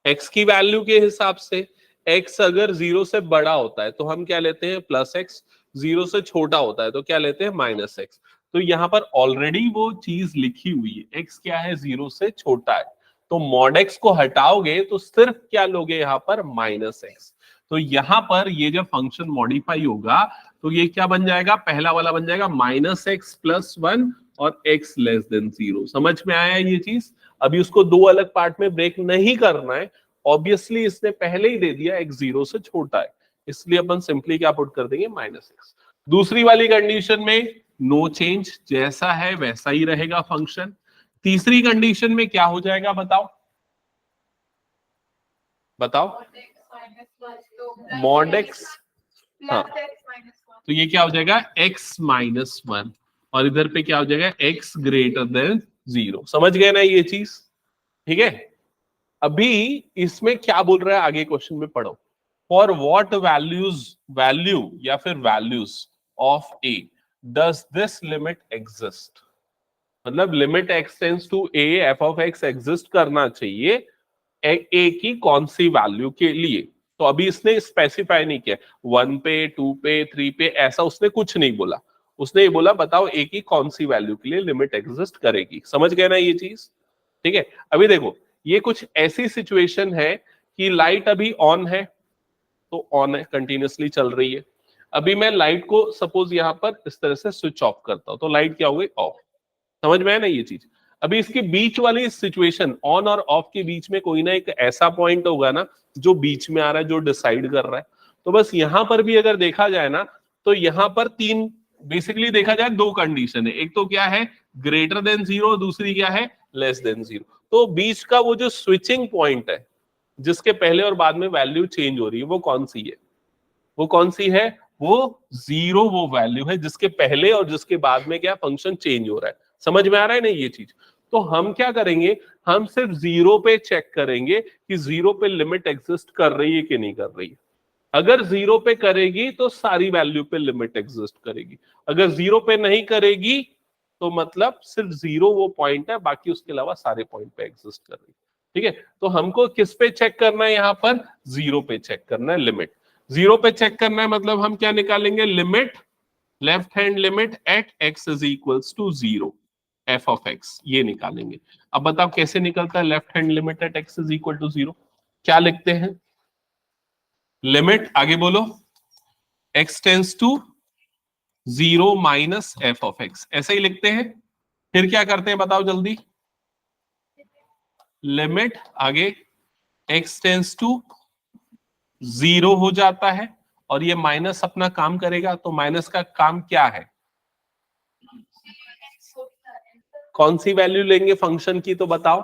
एक्स की वैल्यू के हिसाब से। एक्स अगर जीरो से बड़ा होता है तो हम क्या लेते हैं, प्लस एक्स। जीरो से छोटा होता है तो क्या लेते हैं, माइनस एक्स। तो यहां पर ऑलरेडी वो चीज लिखी हुई है, एक्स क्या है, जीरो से छोटा है। तो मॉड एक्स को हटाओगे तो सिर्फ क्या लोगे यहाँ पर, माइनस एक्स। तो यहां पर ये जब फंक्शन मॉडिफाई होगा तो ये क्या बन जाएगा, पहला वाला बन जाएगा माइनस एक्स प्लस वन और एक्स लेस देन जीरो। समझ में आया ये चीज। अभी उसको दो अलग पार्ट में ब्रेक नहीं करना है। ऑब्वियसली इसने पहले ही दे दिया एक्स जीरो से छोटा है, इसलिए अपन सिंपली क्या पुट कर देंगे, माइनस एक्स। दूसरी वाली कंडीशन में नो चेंज, जैसा है वैसा ही रहेगा फंक्शन। तीसरी कंडीशन में क्या हो जाएगा बताओ, बताओ। मॉड एक्स, हाँ, तो ये क्या हो जाएगा, x माइनस वन, और इधर पे क्या हो जाएगा, x ग्रेटर देन जीरो। समझ गए ना ये चीज, ठीक है। अभी इसमें क्या बोल रहा है, आगे क्वेश्चन में पढ़ो। फॉर वॉट वैल्यू या फिर values of a does this limit exist. मतलब limit x tends to a f of x exist करना चाहिए ए की कौन सी वैल्यू के लिए। तो अभी इसने स्पेसिफाई नहीं किया, वन पे, टू पे, थ्री पे, ऐसा उसने कुछ नहीं बोला। उसने ये बोला बताओ ए की कौन सी वैल्यू के लिए लिमिट एग्जिस्ट करेगी। समझ गए ना ये चीज, ठीक है। अभी देखो, ये कुछ ऐसी सिचुएशन है कि लाइट अभी ऑन है, तो ऑन है, कंटिन्यूअसली चल रही है। अभी मैं लाइट को सपोज यहां पर इस तरह से स्विच ऑफ करता हूं तो लाइट क्या हो गई, ऑफ। समझ में है ना ये चीज। अभी इसके बीच वाली सिचुएशन, ऑन और ऑफ के बीच में कोई ना एक ऐसा पॉइंट होगा ना जो बीच में आ रहा है, जो डिसाइड कर रहा है। तो बस यहां पर भी अगर देखा जाए ना, तो यहां पर तीन बेसिकली देखा जाए, दो कंडीशन है। एक तो क्या है, ग्रेटर देन जीरो, दूसरी क्या है, लेस देन जीरो। तो बीच का वो जो स्विचिंग पॉइंट है, जिसके पहले और बाद में वैल्यू चेंज हो रही है, वो कौन सी है, वो कौन सी है, वो जीरो वो वैल्यू है जिसके पहले और जिसके बाद में क्या फंक्शन चेंज हो रहा है। समझ में आ रहा है ना ये चीज। तो हम क्या करेंगे, हम सिर्फ जीरो पे चेक करेंगे कि जीरो पे लिमिट एग्जिस्ट कर रही है कि नहीं कर रही है। अगर जीरो पे करेगी तो सारी वैल्यू पे लिमिट एग्जिस्ट करेगी। अगर जीरो पे नहीं करेगी तो मतलब सिर्फ जीरो वो पॉइंट है, बाकी उसके अलावा सारे पॉइंट पे एग्जिस्ट कर रही है। ठीक है, तो हमको किस पे चेक करना है, यहां पर जीरो पे चेक करना है लिमिट। जीरो पे चेक करना है मतलब हम क्या निकालेंगे, limit, left hand limit at x is equals to zero, f of x, ये निकालेंगे। अब बताओ कैसे निकलता है left hand limit at x is equal to zero, क्या लिखते हैं, लिमिट, आगे बोलो, x tends to zero minus f of x, ऐसे ही लिखते हैं। फिर क्या करते हैं बताओ जल्दी, लिमिट, आगे एक्स टेंस टू जीरो हो जाता है, और ये माइनस अपना काम करेगा। तो माइनस का काम क्या है, कौन सी वैल्यू लेंगे फंक्शन की तो बताओ।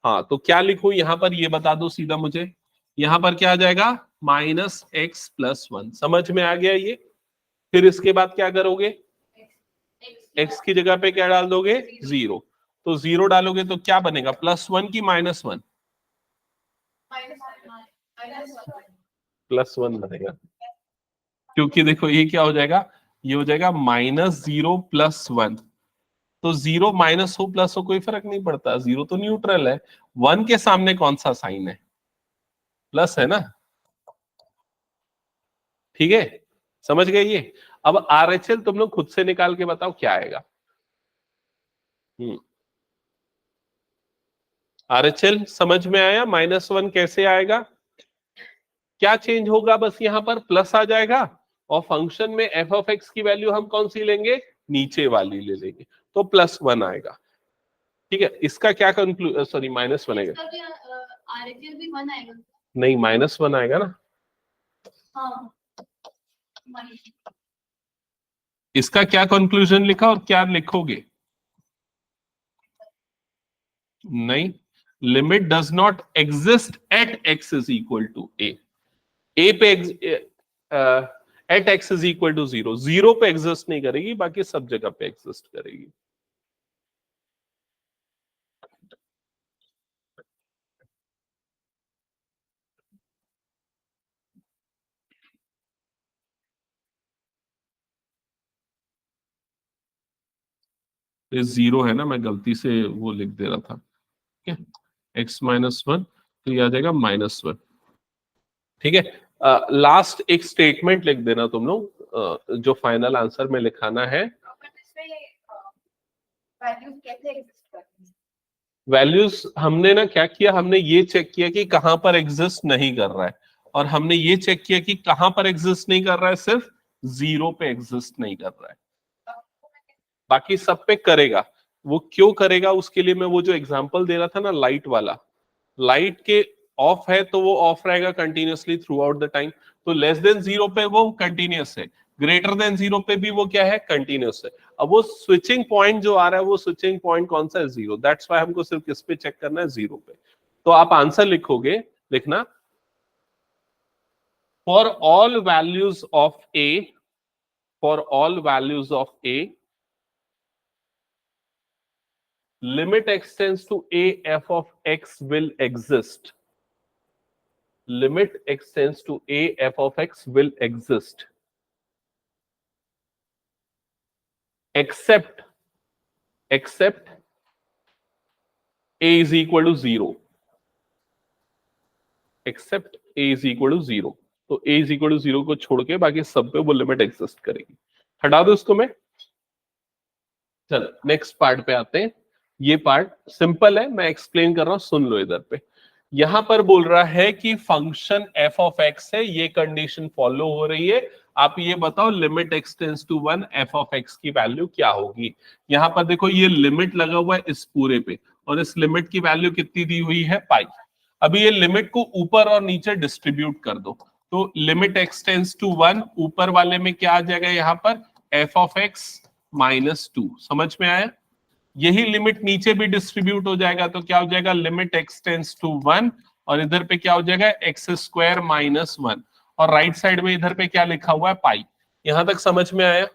हाँ, तो क्या लिखूं यहां पर ये बता दो सीधा मुझे। यहां पर क्या आ जाएगा, -x+1। समझ में आ गया ये। फिर इसके बाद क्या करोगे, x की जगह पे क्या डाल दोगे, 0। तो 0 डालोगे तो क्या बनेगा, +1 की -1? +1 बनेगा, क्योंकि देखो ये क्या हो जाएगा, ये हो जाएगा -0+1। तो 0 माइनस हो प्लस हो कोई फर्क नहीं पड़ता, 0 तो न्यूट्रल है। 1 के सामने कौन सा साइन है, प्लस है ना। ठीक है, समझ गए ये। अब RHL तुम लोग खुद से निकाल के बताओ क्या आएगा। RHL समझ में आया, -1 कैसे आएगा, क्या चेंज होगा, बस यहां पर प्लस आ जाएगा और फंक्शन में f(x) की वैल्यू हम कौन सी लेंगे, नीचे वाली ले लेंगे, तो +1 आएगा। ठीक है, इसका क्या कंक्लूजन, सॉरी -1 आएगा, RHL भी 1 आएगा। नहीं -1 आएगा ना। हाँ, इसका क्या कंक्लूजन लिखा और क्या लिखोगे, नहीं, limit does not exist at x is equal to a पे at x is equal to 0, 0 पे एग्जिस्ट नहीं करेगी, बाकी सब जगह पे एग्जिस्ट करेगी। ये 0 है ना, मैं गलती से वो लिख दे रहा था। ठीक है, x-1 तो ये आ जाएगा -1। ठीक है, लास्ट एक स्टेटमेंट लिख देना तुम लोग, जो फाइनल आंसर में लिखाना है। वैल्यूज हमने ना क्या किया, हमने ये चेक किया कि कहां पर एग्जिस्ट नहीं कर रहा है, और हमने ये चेक किया कि कहां पर एग्जिस्ट नहीं कर रहा है, सिर्फ 0 पे एग्जिस्ट नहीं कर रहा है, बाकी सब पे करेगा। वो क्यों करेगा, उसके लिए मैं वो जो एग्जांपल दे रहा था ना लाइट वाला, लाइट के ऑफ है तो वो ऑफ रहेगा continuously through out the time, तो लेस देन 0 पे वो कंटिन्यूअस है, ग्रेटर देन 0 पे भी वो क्या है, कंटिन्यूअस है। अब वो स्विचिंग पॉइंट जो आ रहा है, वो स्विचिंग पॉइंट कौन सा है, 0। दैट्स व्हाई हमको सिर्फ किस पे चेक करना है, 0 पे। तो आप आंसर लिखोगे, लिखना, for all values of A, for all values of A, limit x tends to a f of x will exist. Limit x tends to a f of x will exist, except a is equal to 0, except a is equal to 0। तो a is equal to 0 को छोड़ के बाकी सब पे वो limit exist करेगी। हटा दो इसको मैं। चलो नेक्स्ट पार्ट पे आते हैं। ये पार्ट सिंपल है, मैं एक्सप्लेन कर रहा हूं, सुन लो इधर पे। यहां पर बोल रहा है कि फंक्शन f ऑफ x है, ये कंडीशन फॉलो हो रही है, आप ये बताओ limit x tends to 1 f of x की वैल्यू क्या होगी। यहां पर देखो ये लिमिट लगा हुआ है इस पूरे पे, और इस लिमिट की वैल्यू कितनी दी हुई है, पाई। अभी ये लिमिट को ऊपर और नीचे डिस्ट्रीब्यूट कर दो, तो लिमिट x टेंड्स टू 1, ऊपर वाले में क्या आ जाएगा, यहाँ पर f ऑफ x -2। समझ में आया। यही लिमिट नीचे भी डिस्ट्रीब्यूट हो जाएगा, तो क्या हो जाएगा, लिमिट x टेंड्स टू 1, और इधर पे क्या हो जाएगा, x² -1, और राइट साइड में इधर पे क्या लिखा हुआ है, पाई। यहां तक समझ में आया।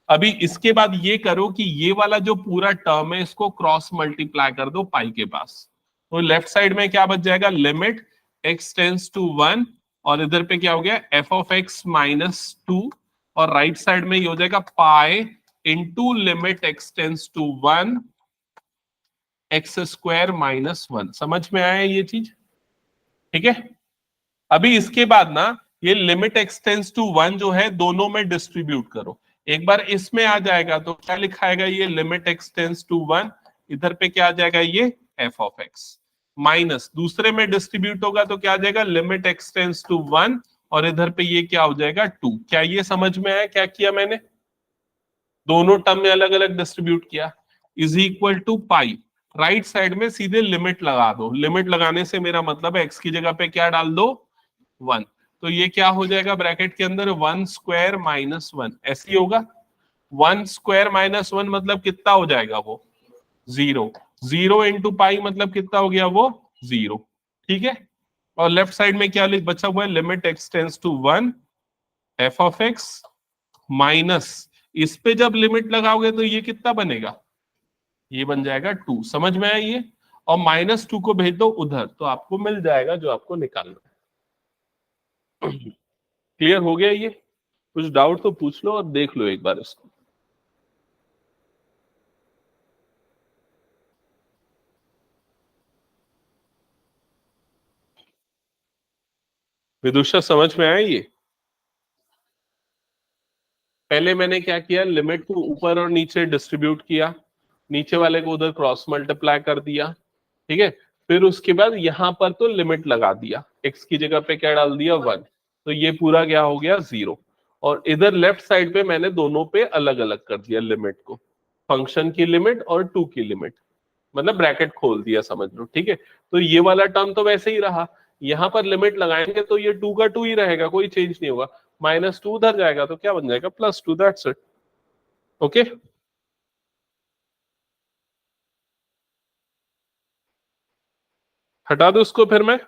अभी इसके बाद ये करो कि ये वाला जो पूरा टर्म है इसको क्रॉस मल्टीप्लाई कर दो पाई के पास, तो लेफ्ट साइड में क्या बच जाएगा, लिमिट x टेंड्स टू 1, और इधर पे क्या हो गया, f ऑफ x -2, और राइट साइड में ये हो जाएगा pi into limit x tends to 1 x² -1। समझ में आया ये चीज, ठीक है। अभी इसके बाद ना ये लिमिट x टेंड्स टू 1 जो है दोनों में डिस्ट्रीब्यूट करो। एक बार इसमें आ जाएगा तो क्या लिखाएगा, ये लिमिट x टेंड्स टू 1, इधर पे क्या आ जाएगा, ये f ऑफ x माइनस, दूसरे में डिस्ट्रीब्यूट होगा तो क्या आ जाएगा, लिमिट x टेंड्स टू 1, और इधर पे ये क्या हो जाएगा, 2। क्या ये समझ में आया क्या किया मैंने, दोनों टर्म में अलग अलग डिस्ट्रीब्यूट किया, is equal to pi. Right side में सीधे लिमिट लगा दो, लिमिट लगाने से मेरा मतलब है x की जगह पे क्या डाल दो, 1। तो ये क्या हो जाएगा ब्रैकेट के अंदर, 1² -1, ऐसे ही होगा। 1 स्क्वायर माइनस 1 मतलब कितना हो जाएगा वो 0, 0 इंटू पाई मतलब कितना हो गया वो 0, ठीक है। और लेफ्ट साइड में क्या बचा हुआ है, limit x tends to 1 f of x minus, इस पे जब लिमिट लगाओगे तो ये कितना बनेगा, ये बन जाएगा 2, समझ में आया ये। और -2 को भेज दो उधर तो आपको मिल जाएगा जो आपको निकालना है। क्लियर हो गया ये, कुछ डाउट तो पूछ लो और देख लो एक बार इसको। विदुषा समझ में आया ये। पहले मैंने क्या किया, लिमिट को ऊपर और नीचे डिस्ट्रीब्यूट किया, नीचे वाले को उधर क्रॉस मल्टीप्लाई कर दिया, ठीक है। फिर उसके बाद यहां पर तो लिमिट लगा दिया, x की जगह पे क्या डाल दिया 1, तो ये पूरा क्या हो गया 0। और इधर लेफ्ट साइड पे मैंने दोनों पे अलग अलग कर दिया लिमिट को, फंक्शन की लिमिट और 2 की लिमिट, मतलब ब्रैकेट खोल दिया समझ लो, ठीक है। तो ये वाला टर्म तो वैसे ही रहा, यहां पर लिमिट लगाएंगे तो ये 2 का 2 ही रहेगा, कोई चेंज नहीं होगा। -2 उधर जाएगा तो क्या बन जाएगा +2, दैट्स इट। ओके, हटा दो उसको फिर मैं।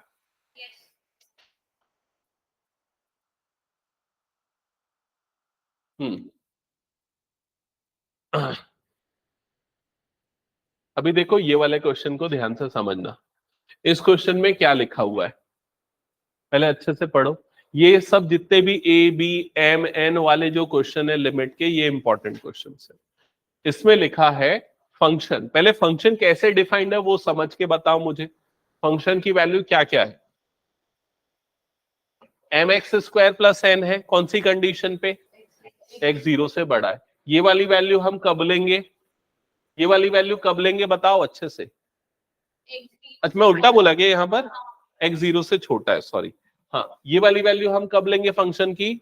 अभी देखो ये वाले क्वेश्चन को ध्यान से समझना, इस क्वेश्चन में क्या लिखा हुआ है पहले अच्छे से पढ़ो। ये सब जितने भी ए बी एम एन वाले जो क्वेश्चन है लिमिट के, ये इंपॉर्टेंट क्वेश्चन है। इसमें लिखा है फंक्शन, पहले फंक्शन कैसे डिफाइंड है वो समझ के बताओ मुझे। फंक्शन की वैल्यू क्या क्या है, mx² + n है, कौन सी कंडीशन पे, x 0 से बड़ा है। ये वाली वैल्यू हम कब लेंगे, ये वाली वैल्यू कब लेंगे बताओ अच्छे से। अच्छा मैं उल्टा बोला गया यहाँ पर, x 0 से छोटा है, सॉरी। हाँ, ये वाली वैल्यू हम कब लेंगे फंक्शन की,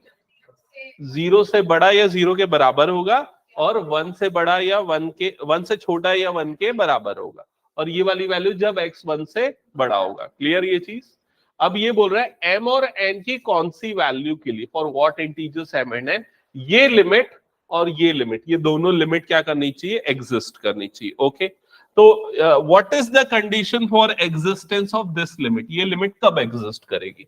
0 से बड़ा या 0 के बराबर होगा, और 1 से बड़ा या 1 से छोटा या 1 के बराबर होगा। और ये वाली वैल्यू जब x 1 से बड़ा होगा। क्लियर ये चीज। अब ये बोल रहा है m और n की कौन सी वैल्यू के लिए, for what integers m and n, ये लिमिट और ये लिमिट, ये दोनों लिमिट क्या करनी चाहिए, एग्जिस्ट करनी चाहिए। ओके, तो what is the condition for existence of this limit, ये लिमिट कब एग्जिस्ट करेगी,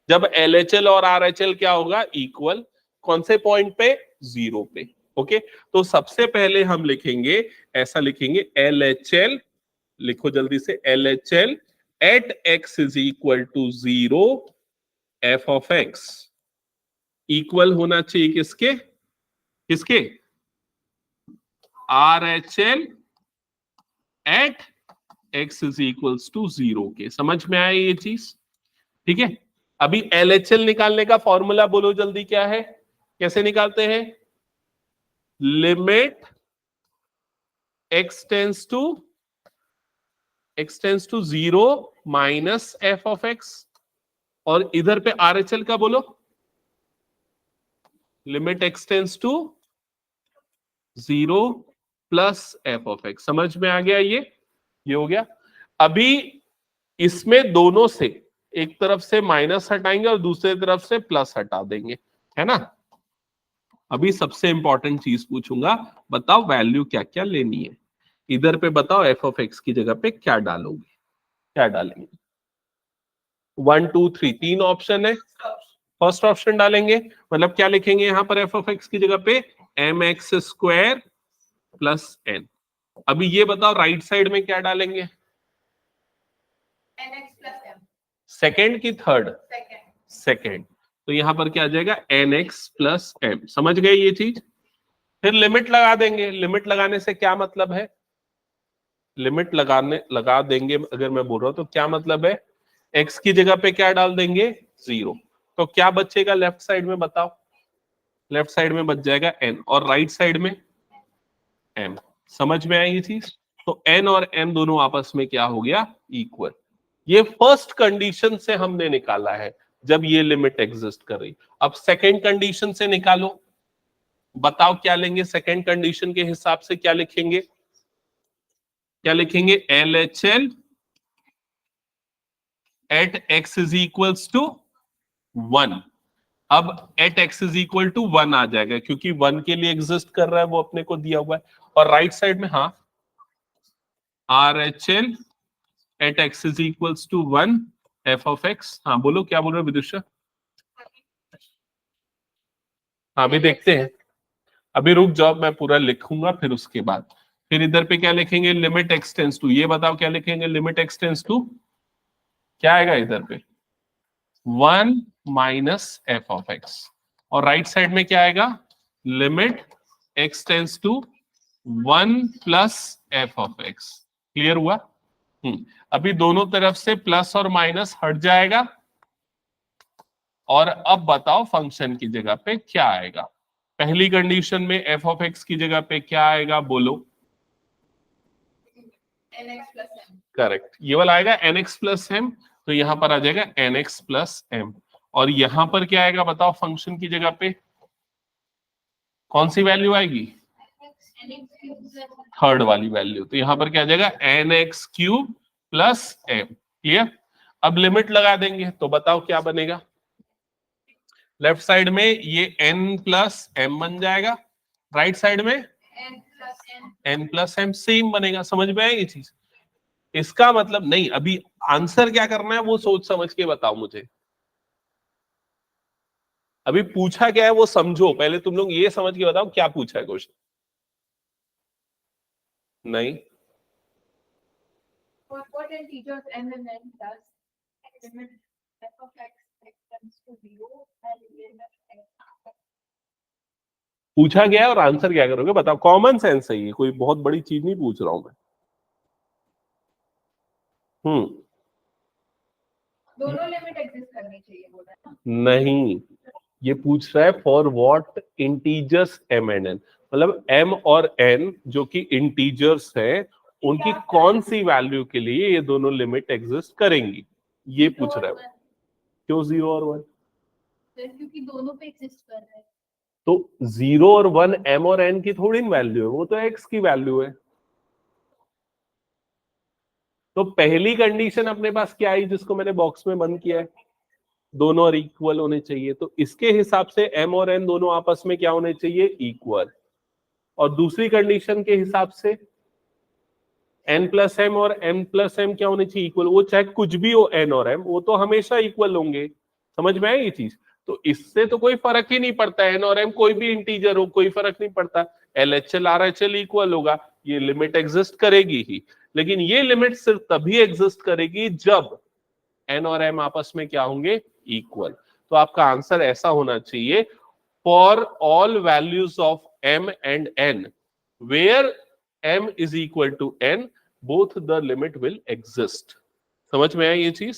जब LHL और RHL क्या होगा, इक्वल, कौन से पॉइंट पे, 0 पे। ओके, तो सबसे पहले हम लिखेंगे, ऐसा लिखेंगे LHL, लिखो जल्दी से, LHL at x is equal to 0 f of x equal होना चाहिए किसके, किसके, RHL at x is equals to 0 के। समझ में आया ये चीज, ठीक है। अभी LHL निकालने का फॉर्मूला बोलो जल्दी, क्या है, कैसे निकालते हैं, limit x tends to 0 minus f of x, और इधर पे RHL का बोलो, limit x tends to 0 plus f of x। समझ में आ गया ये हो गया। अभी इसमें दोनों से एक तरफ से माइनस हटाएंगे और दूसरी तरफ से प्लस हटा देंगे, है ना। अभी सबसे इंपॉर्टेंट चीज पूछूंगा, बताओ वैल्यू क्या क्या लेनी है। इधर पे बताओ f ऑफ x की जगह पे क्या डालोगे, क्या डालेंगे, 1 2 3 तीन ऑप्शन है, फर्स्ट ऑप्शन डालेंगे, मतलब क्या लिखेंगे यहां पर f ऑफ x की जगह पे, mx² + n। अभी ये बताओ राइट साइड में क्या डालेंगे, सेकेंड की थर्ड, सेकेंड, तो यहां पर क्या आ जाएगा nx + m। समझ गए ये चीज। फिर लिमिट लगा देंगे, लिमिट लगाने से क्या मतलब है, लिमिट लगा देंगे अगर मैं बोल रहा हूं तो क्या मतलब है, x की जगह पे क्या डाल देंगे 0, तो क्या बचेगा लेफ्ट साइड में बताओ, लेफ्ट साइड में बच जाएगा n और राइट साइड में m। समझ में आई ये चीज। तो n और m दोनों आपस में क्या हो गया, इक्वल। ये फर्स्ट कंडीशन से हमने निकाला है जब ये लिमिट एग्जिस्ट कर रही। अब सेकेंड कंडीशन से निकालो, बताओ क्या लेंगे, सेकेंड कंडीशन के हिसाब से क्या लिखेंगे, क्या लिखेंगे, LHL at x is equals to 1 अब at x is equal to 1 आ जाएगा, क्योंकि 1 के लिए एग्जिस्ट कर रहा है, वो अपने को दिया हुआ है। और राइट साइड में हाँ, R H L at x is equals to 1 f of x. हाँ बोलो, क्या बोल रहे हो विदुषा? हाँ अभी देखते हैं, अभी रुक जाओ, मैं पूरा लिखूंगा फिर उसके बाद। फिर इधर पे क्या लिखेंगे? लिमिट एक्स टेंस टू, ये बताओ क्या लिखेंगे? लिमिट एक्स टेंस टू क्या आएगा इधर पे? 1 माइनस एफ ऑफ एक्स। और राइट साइड में क्या आएगा? Limit x tends to 1 plus f of x. Clear हुआ? अभी दोनों तरफ से प्लस और माइनस हट जाएगा। और अब बताओ फंक्शन की जगह पे क्या आएगा? पहली कंडीशन में एफ ऑफ एक्स की जगह पे क्या आएगा? बोलो। करेक्ट, ये वाला आएगा nx प्लस एम, तो यहां पर आ जाएगा nx प्लस एम। और यहां पर क्या आएगा बताओ फंक्शन की जगह पे? कौन सी वैल्यू आएगी? थर्ड वाली वैल्यू। तो यहां पर क्या आ जाएगा? nx cube plus m. Clear? अब लिमिट लगा देंगे तो बताओ क्या बनेगा? लेफ्ट साइड में ये n प्लस एम बन जाएगा, राइट साइड में n प्लस एम सेम बनेगा। समझ में आई ये चीज? इसका मतलब नहीं, अभी आंसर क्या करना है वो सोच समझ के बताओ मुझे। अभी पूछा क्या है वो समझो, पहले तुम लोग ये समझ के बताओ क्या पूछा है क्वेश्चन। नहीं, What integers m and n plus limit f of x tends to 0 and limit x. पूछा गया है और आंसर क्या करोगे बताओ। कॉमन सेंस है ये, कोई बहुत बड़ी चीज नहीं पूछ रहा हूं मैं। दोनों लिमिट एग्जिस्ट करनी चाहिए बोला ना? नहीं, ये पूछ रहा है for what integers m and n, मतलब m और n जो कि इंटीजर्स है, उनकी कौन सी वैल्यू के लिए ये दोनों लिमिट एग्जिस्ट करेंगी, ये पूछ रहा है। क्यों 0 और 1? क्योंकि दोनों पे एग्जिस्ट कर रहे हैं। तो 0 और 1 m और n की थोड़ी वैल्यू है, वो तो x की वैल्यू है। तो पहली कंडीशन अपने पास क्या आई जिसको मैंने बॉक्स में बंद किया है? दोनों और इक्वल होने चाहिए। तो इसके हिसाब से m और n दोनों आपस में क्या होने चाहिए? इक्वल। और दूसरी कंडीशन के हिसाब से n प्लस एम और m प्लस एम क्या होने चाहिए? इक्वल। वो चाहे कुछ भी हो n और m, वो तो हमेशा इक्वल होंगे। समझ में आई ये चीज? तो इससे तो कोई फर्क ही नहीं पड़ता, n और m कोई भी इंटीजर हो, कोई फर्क नहीं पड़ता। LHL RHL इक्वल होगा, ये लिमिट एग्जिस्ट करेगी ही। लेकिन ये लिमिट सिर्फ तभी एग्जिस्ट करेगी जब n और m आपस में क्या होंगे? इक्वल। तो आपका आंसर ऐसा होना चाहिए, for all values of m and n where m is equal to n both the limit will exist. समझ में आई ये चीज?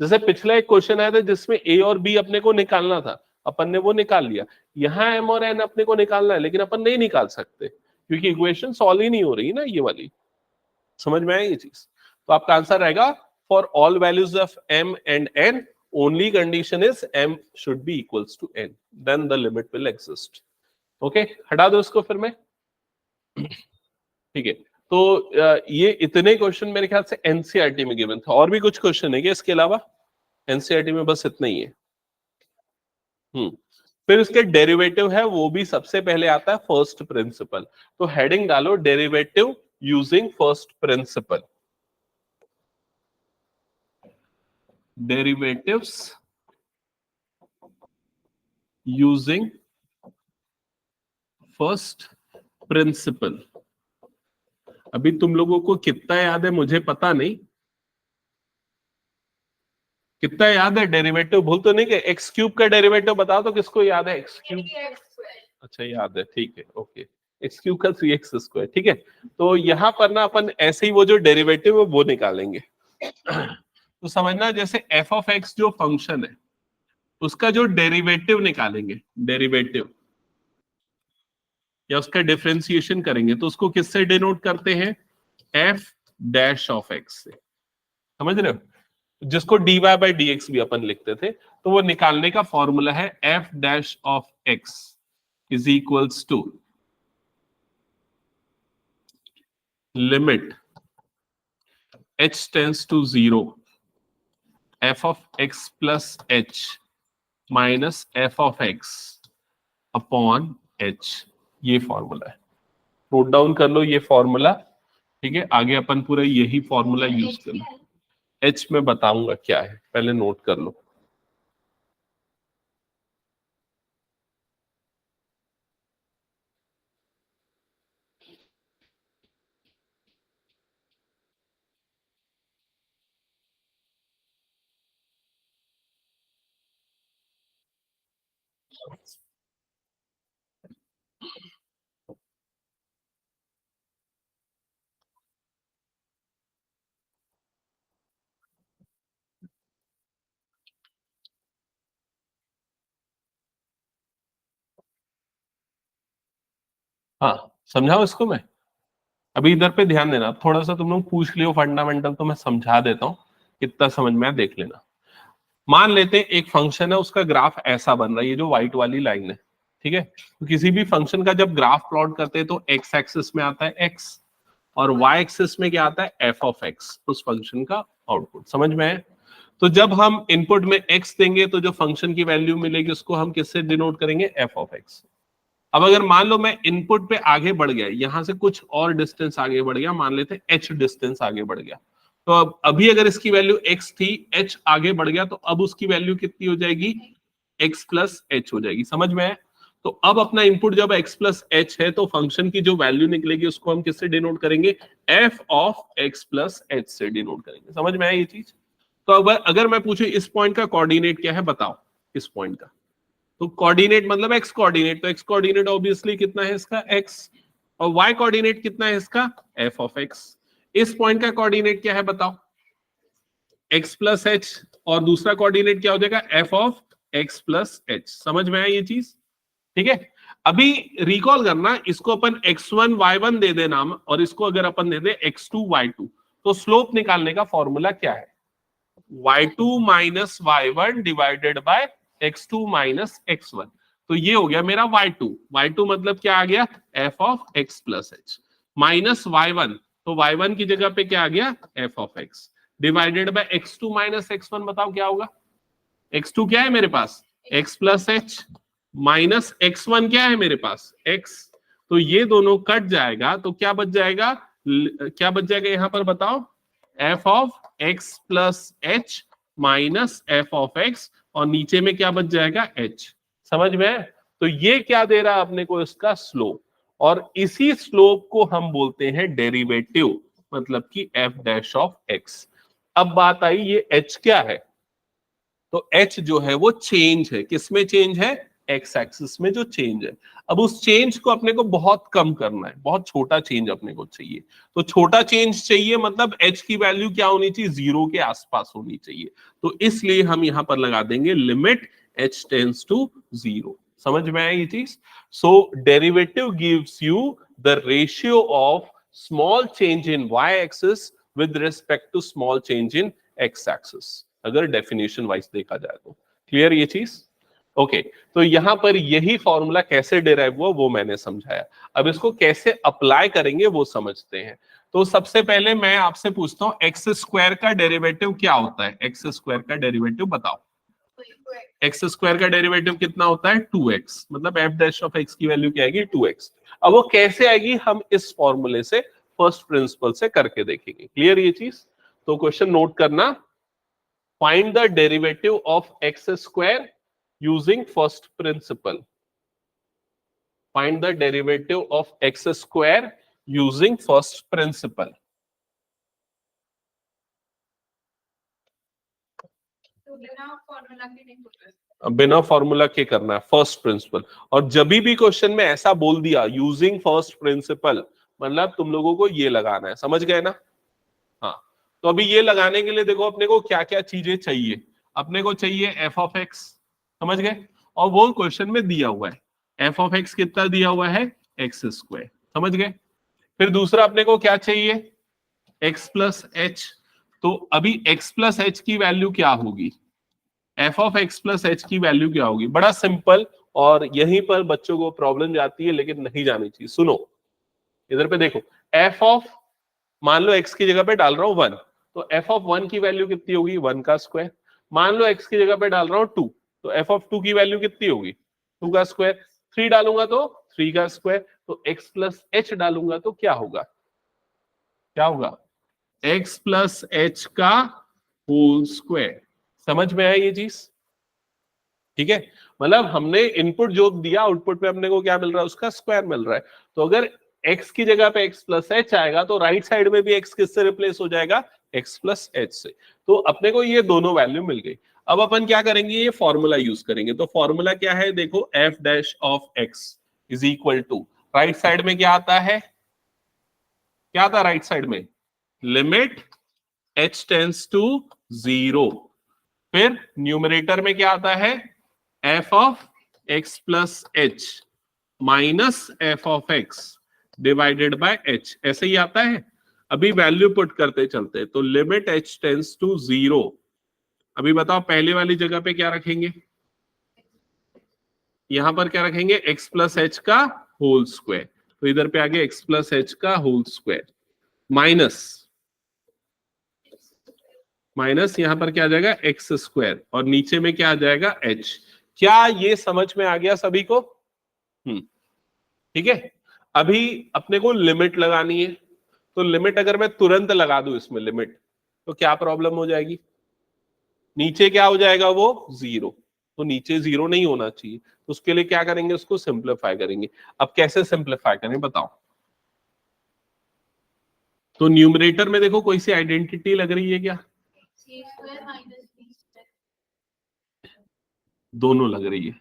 जैसे पिछला एक क्वेश्चन आया था जिसमें a और b अपने को निकालना था, अपन ने वो निकाल लिया। यहां m और n अपने को निकालना है, लेकिन अपन नहीं निकाल सकते क्योंकि इक्वेशन सॉल्व ही नहीं हो रही ना ये वाली। समझ में आई ये चीज? तो आपका आंसर रहेगा for all values of m and n only condition is m should be equals to n, then the limit will exist. Okay, हटा दो इसको फिर मैं। ठीक है, तो ये इतने क्वेश्चन मेरे ख्याल से एनसीईआरटी में गिवन था। और भी कुछ क्वेश्चन है क्या इसके अलावा? एनसीईआरटी में बस इतना ही है। फिर उसके डेरिवेटिव है, वो भी सबसे पहले आता है फर्स्ट प्रिंसिपल। तो हेडिंग डालो derivative using first principle. Derivatives using first principle. अभी तुम लोगों को कितना याद है मुझे पता नहीं, कितना याद है डेरिवेटिव? भूल तो नहीं कि एक्स क्यूब का डेरिवेटिव बताओ तो किसको याद है? एक्स क्यूब, अच्छा याद है, ठीक है, ओके। एक्स क्यूब का 3x², ठीक है। तो यहां पर ना अपन ऐसे ही वो जो डेरिवेटिव है वो निकालेंगे। तो समझना, जैसे एफ ऑफ एक्स जो फंक्शन है उसका जो डेरिवेटिव निकालेंगे, डेरिवेटिव या उसका डिफरेंशिएशन करेंगे, तो उसको किससे डिनोट करते हैं? एफ डैश ऑफ एक्स से। समझ रहे हो? जिसको dy बाई dx भी अपन लिखते थे, तो वो निकालने का फॉर्मूला है f dash of x is equals to limit h tends to 0 एफ ऑफ एक्स plus h minus f of x upon h, ये फॉर्मूला है। नोट डाउन कर लो ये फॉर्मूला, ठीक है। आगे अपन पूरा यही फॉर्मूला यूज कर लो। एच में बताऊंगा क्या है, पहले नोट कर लो। हाँ, समझाओ इसको मैं। अभी इधर पे ध्यान देना, थोड़ा सा तुम लोग पूछ लियो फंडामेंटल, तो मैं समझा देता हूँ, कितना समझ में आया देख लेना। मान लेते हैं एक फंक्शन है, उसका ग्राफ ऐसा बन रहा है, ये जो व्हाइट वाली लाइन है, ठीक है। तो किसी भी फंक्शन का जब ग्राफ प्लॉट करते हैं तो एक्स एक्सिस में आता है एक्स, और वाई एक्सिस में क्या आता है, एफ ऑफ एक्स, उस फंक्शन का आउटपुट। समझ में है? तो जब हम इनपुट में एक्स देंगे तो जो फंक्शन की वैल्यू मिलेगी उसको हम किससे डिनोट करेंगे, एफ ऑफ एक्स। अब अगर मान लो मैं इनपुट पे आगे बढ़ गया, यहां से कुछ और डिस्टेंस आगे बढ़ गया, मान लेते हैं h डिस्टेंस आगे बढ़ गया, तो अब अभी अगर इसकी वैल्यू x थी, h आगे बढ़ गया, तो अब उसकी वैल्यू कितनी हो जाएगी, x प्लस एच हो जाएगी। समझ में है? तो अब अपना इनपुट जब x प्लस एच है, तो फंक्शन की जो वैल्यू निकलेगी उसको हम किससे डिनोट करेंगे, f of x plus H से डिनोट करेंगे। समझ में आया ये चीज? तो अब अगर मैं पूछूं इस पॉइंट का कोऑर्डिनेट क्या है, बताओ इस पॉइंट का। तो कोऑर्डिनेट मतलब एक्स कोऑर्डिनेट, तो एक्स कोऑर्डिनेट ऑब्वियसली कितना है इसका, एक्स। और वाई कोऑर्डिनेट कितना है इसका, एफ ऑफ एक्स। इस पॉइंट का कोऑर्डिनेट क्या है बताओ, एक्स प्लस एच, और दूसरा कोऑर्डिनेट क्या हो जाएगा, एफ ऑफ एक्स प्लस एच। समझ में आया ये चीज? ठीक है। अभी रिकॉल करना, इसको अपन x1 y1 दे दे नाम, और इसको अगर अपन दे दे x2 y2, तो स्लोप निकालने का फॉर्मूला क्या है, y2 minus y1 divided by x2 minus x1। तो ये हो गया मेरा y2। y2 मतलब क्या आ गया, f of x plus h, minus y1, तो y1 की जगह पे क्या आ गया, f of x, divided by x2 minus x1। बताओ क्या होगा, x2 क्या है मेरे पास, x plus h, minus x1 क्या है मेरे पास, x। तो ये दोनों कट जाएगा, तो क्या बच जाएगा, क्या बच जाएगा यहां पर बताओ, एफ ऑफ एक्स plus h minus f of x, और नीचे में क्या बच जाएगा, एच। समझ में? तो ये क्या दे रहा है अपने को, इसका स्लोप, और इसी स्लोप को हम बोलते हैं डेरिवेटिव, मतलब कि एफ डैश ऑफ एक्स। अब बात आई ये एच क्या है, तो एच जो है वो चेंज है, किसमें चेंज है, एक्स एक्सिस में जो चेंज है। अब उस चेंज को अपने को बहुत कम करना है, बहुत छोटा चेंज अपने को चाहिए। तो छोटा चेंज चाहिए मतलब एच की वैल्यू क्या होनी चाहिए, जीरो के आसपास होनी चाहिए। तो इसलिए हम यहां पर लगा देंगे limit h tends to zero. समझ में आया ये चीज? So derivative gives you the ratio of small change in y axis with respect to small change in x axis, अगर डेफिनेशन वाइज देखा जाए तो। क्लियर ये चीज? ओके। तो यहां पर यही फॉर्मूला कैसे डिराइव हुआ वो मैंने समझाया। अब इसको कैसे अप्लाई करेंगे वो समझते हैं। तो सबसे पहले मैं आपसे पूछता हूं, एक्स स्क्वायर का डेरिवेटिव क्या होता है, एक्स स्क्वायर का डेरिवेटिव बताओ। एक्स स्क्वायर का डेरिवेटिव कितना होता है, 2x, मतलब एफ डैश ऑफ एक्स की वैल्यू क्या आएगी, 2x। अब वो कैसे आएगी, हम इस फॉर्मूले से फर्स्ट प्रिंसिपल से करके देखेंगे। क्लियर ये चीज? तो क्वेश्चन नोट करना, find the derivative of x square using first principle. Find the derivative of x square using first principle. तो बिना फॉर्मूला के नहीं होता है। बिना फॉर्मूला के करना है, फर्स्ट प्रिंसिपल। और जब भी क्वेश्चन में ऐसा बोल दिया यूजिंग फर्स्ट प्रिंसिपल, मतलब तुम लोगों को ये लगाना है। समझ गए ना? हाँ। तो अभी ये लगाने के लिए देखो अपने को क्या क्या चीजें चाहिए। अपने को चाहिए एफ ऑफ एक्स, समझ गए, और वो क्वेश्चन में दिया हुआ है, एफ ऑफ एक्स कितना दिया हुआ है, एक्स स्क्वायर। समझ गए? फिर दूसरा अपने को क्या चाहिए, एक्स प्लस एच। तो अभी एक्स प्लस एच की वैल्यू क्या होगी, एफ ऑफ एक्स प्लस एच की वैल्यू क्या होगी, बड़ा सिंपल। और यहीं पर बच्चों को प्रॉब्लम जाती है, लेकिन नहीं जानी चाहिए। सुनो इधर पे देखो, एफ ऑफ, मान लो एक्स की जगह पे डाल रहा हूं 1, तो एफ ऑफ 1 की वैल्यू कितनी होगी, 1 का स्क्वायर। मान लो एक्स की जगह पे डाल रहा हूं 2, तो एफ ऑफ 2 की वैल्यू कितनी होगी, 2 का स्क्वायर, 3 डालूंगा तो 3 का स्क्वायर, तो x प्लस एच डालूंगा तो क्या होगा, क्या होगा, x प्लस एच का होल स्क्वायर। समझ में आया ये चीज, ठीक है। मतलब हमने इनपुट जो दिया आउटपुट पे अपने को क्या मिल रहा है, उसका स्क्वायर मिल रहा है। तो अगर x की जगह पे x प्लस एच आएगा तो राइट साइड में भी x किससे रिप्लेस हो जाएगा, x प्लस एच से। तो अपने को ये दोनों वैल्यू मिल गई। अब अपन क्या करेंगे, ये फॉर्मूला यूज करेंगे। तो फॉर्मूला क्या है, देखो f dash of x is equal to, right side में क्या आता है, क्या आता है राइट साइड में, लिमिट h टेंस टू 0, फिर न्यूमरेटर में क्या आता है, f of x plus h minus f of x divided by h, ऐसे ही आता है। अभी वैल्यू पुट करते चलते, तो लिमिट h टेंस टू 0, अभी बताओ पहले वाली जगह पे क्या रखेंगे, यहां पर क्या रखेंगे, x प्लस एच का होल स्क्वायर, तो इधर पे आगे x प्लस एच का होल स्क्वायर माइनस, माइनस यहां पर क्या आ जाएगा एक्स स्क्वायर, और नीचे में क्या आ जाएगा h। क्या ये समझ में आ गया सभी को, ठीक है। अभी अपने को लिमिट लगानी है, तो लिमिट अगर मैं तुरंत लगा दूं इसमें लिमिट, तो क्या प्रॉब्लम हो जाएगी, नीचे क्या हो जाएगा वो 0, तो नीचे 0 नहीं होना चाहिए। तो उसके लिए क्या करेंगे, उसको सिंप्लीफाई करेंगे। अब कैसे सिंप्लीफाई करें बताओ, तो न्यूमरेटर में देखो कोई सी आइडेंटिटी लग रही है क्या, C square minus B square. दोनों लग रही है।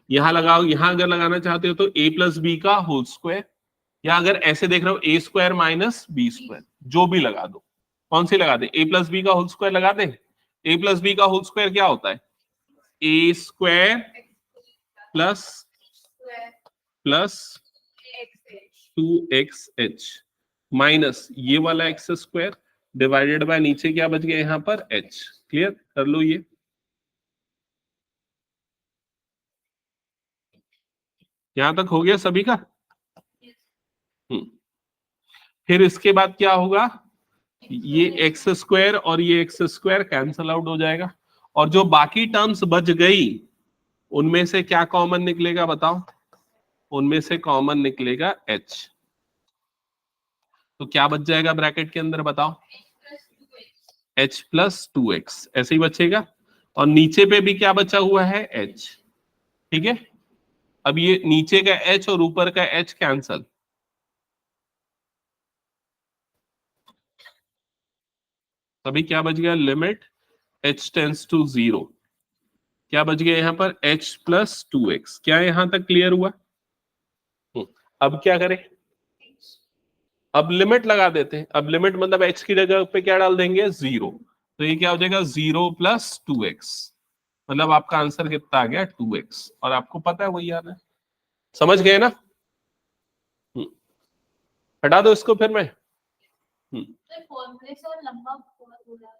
यहां लगाओ, यहां अगर लगाना चाहते हो तो a प्लस बी का होल स्क्वायर, या अगर ऐसे देख रहे हो a square minus b square, जो भी लगा दो। कौन सी लगा दे, ए प्लस बी का होल स्क्वायर लगा दे। ए प्लस बी का होल स्क्वायर क्या होता है, a square plus Square plus XH. 2xh minus ये वाला एक्स स्क्वायर डिवाइडेड बाय नीचे क्या बच गया यहां पर h। क्लियर कर लो ये, यहां तक हो गया सभी का। हम्म फिर इसके बाद क्या होगा, ये एक्स स्क्वायर और ये एक्स स्क्वायर कैंसल आउट हो जाएगा, और जो बाकी टर्म्स बच गई उनमें से क्या कॉमन निकलेगा बताओ, उनमें से कॉमन निकलेगा h। तो क्या बच जाएगा ब्रैकेट के अंदर बताओ, h प्लस 2x ऐसे ही बचेगा, और नीचे पे भी क्या बचा हुआ है h, ठीक है। अब ये नीचे का h और ऊपर का h कैंसल, तभी क्या बच गया, लिमिट h टेंस टू 0, क्या बच गया यहाँ पर h प्लस 2x। क्या यहां तक क्लियर हुआ, अब क्या करें, अब लिमिट लगा देते हैं। अब लिमिट मतलब h की जगह पे क्या डाल देंगे 0, तो ये क्या हो जाएगा 0 प्लस 2x, मतलब आपका आंसर कितना आ गया 2x, और आपको पता है वही आ रहा है। समझ गए ना, हम्म, हटा दो इसको फिर मैं, तो फॉर्मूले से और लंबा बहुत हो रहा है.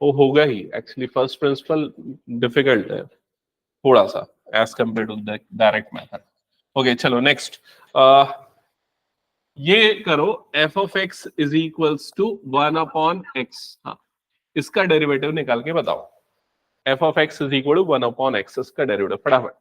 वो होगा ही, एक्चुअली फर्स्ट प्रिंसिपल डिफिकल्ट है थोड़ा सा as compare to direct method. Okay चलो नेक्स्ट, ये करो f of x is equals to 1/x, हाँ इसका डेरिवेटिव निकाल के बताओ, f of x is equal to 1/x, इसका डेरिवेटिव फटाफट।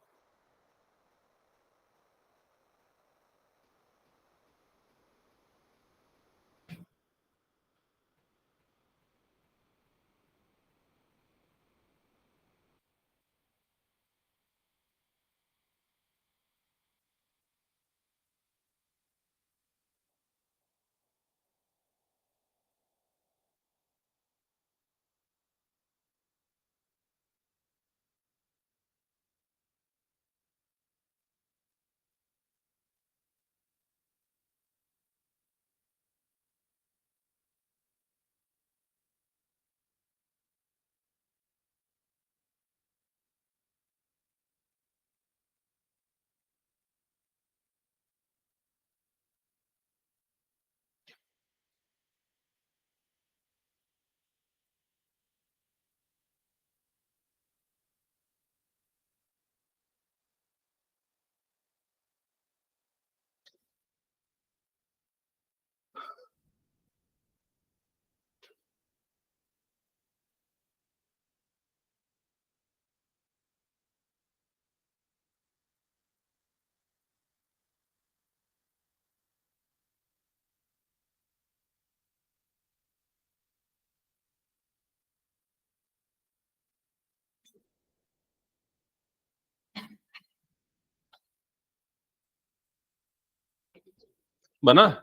बना?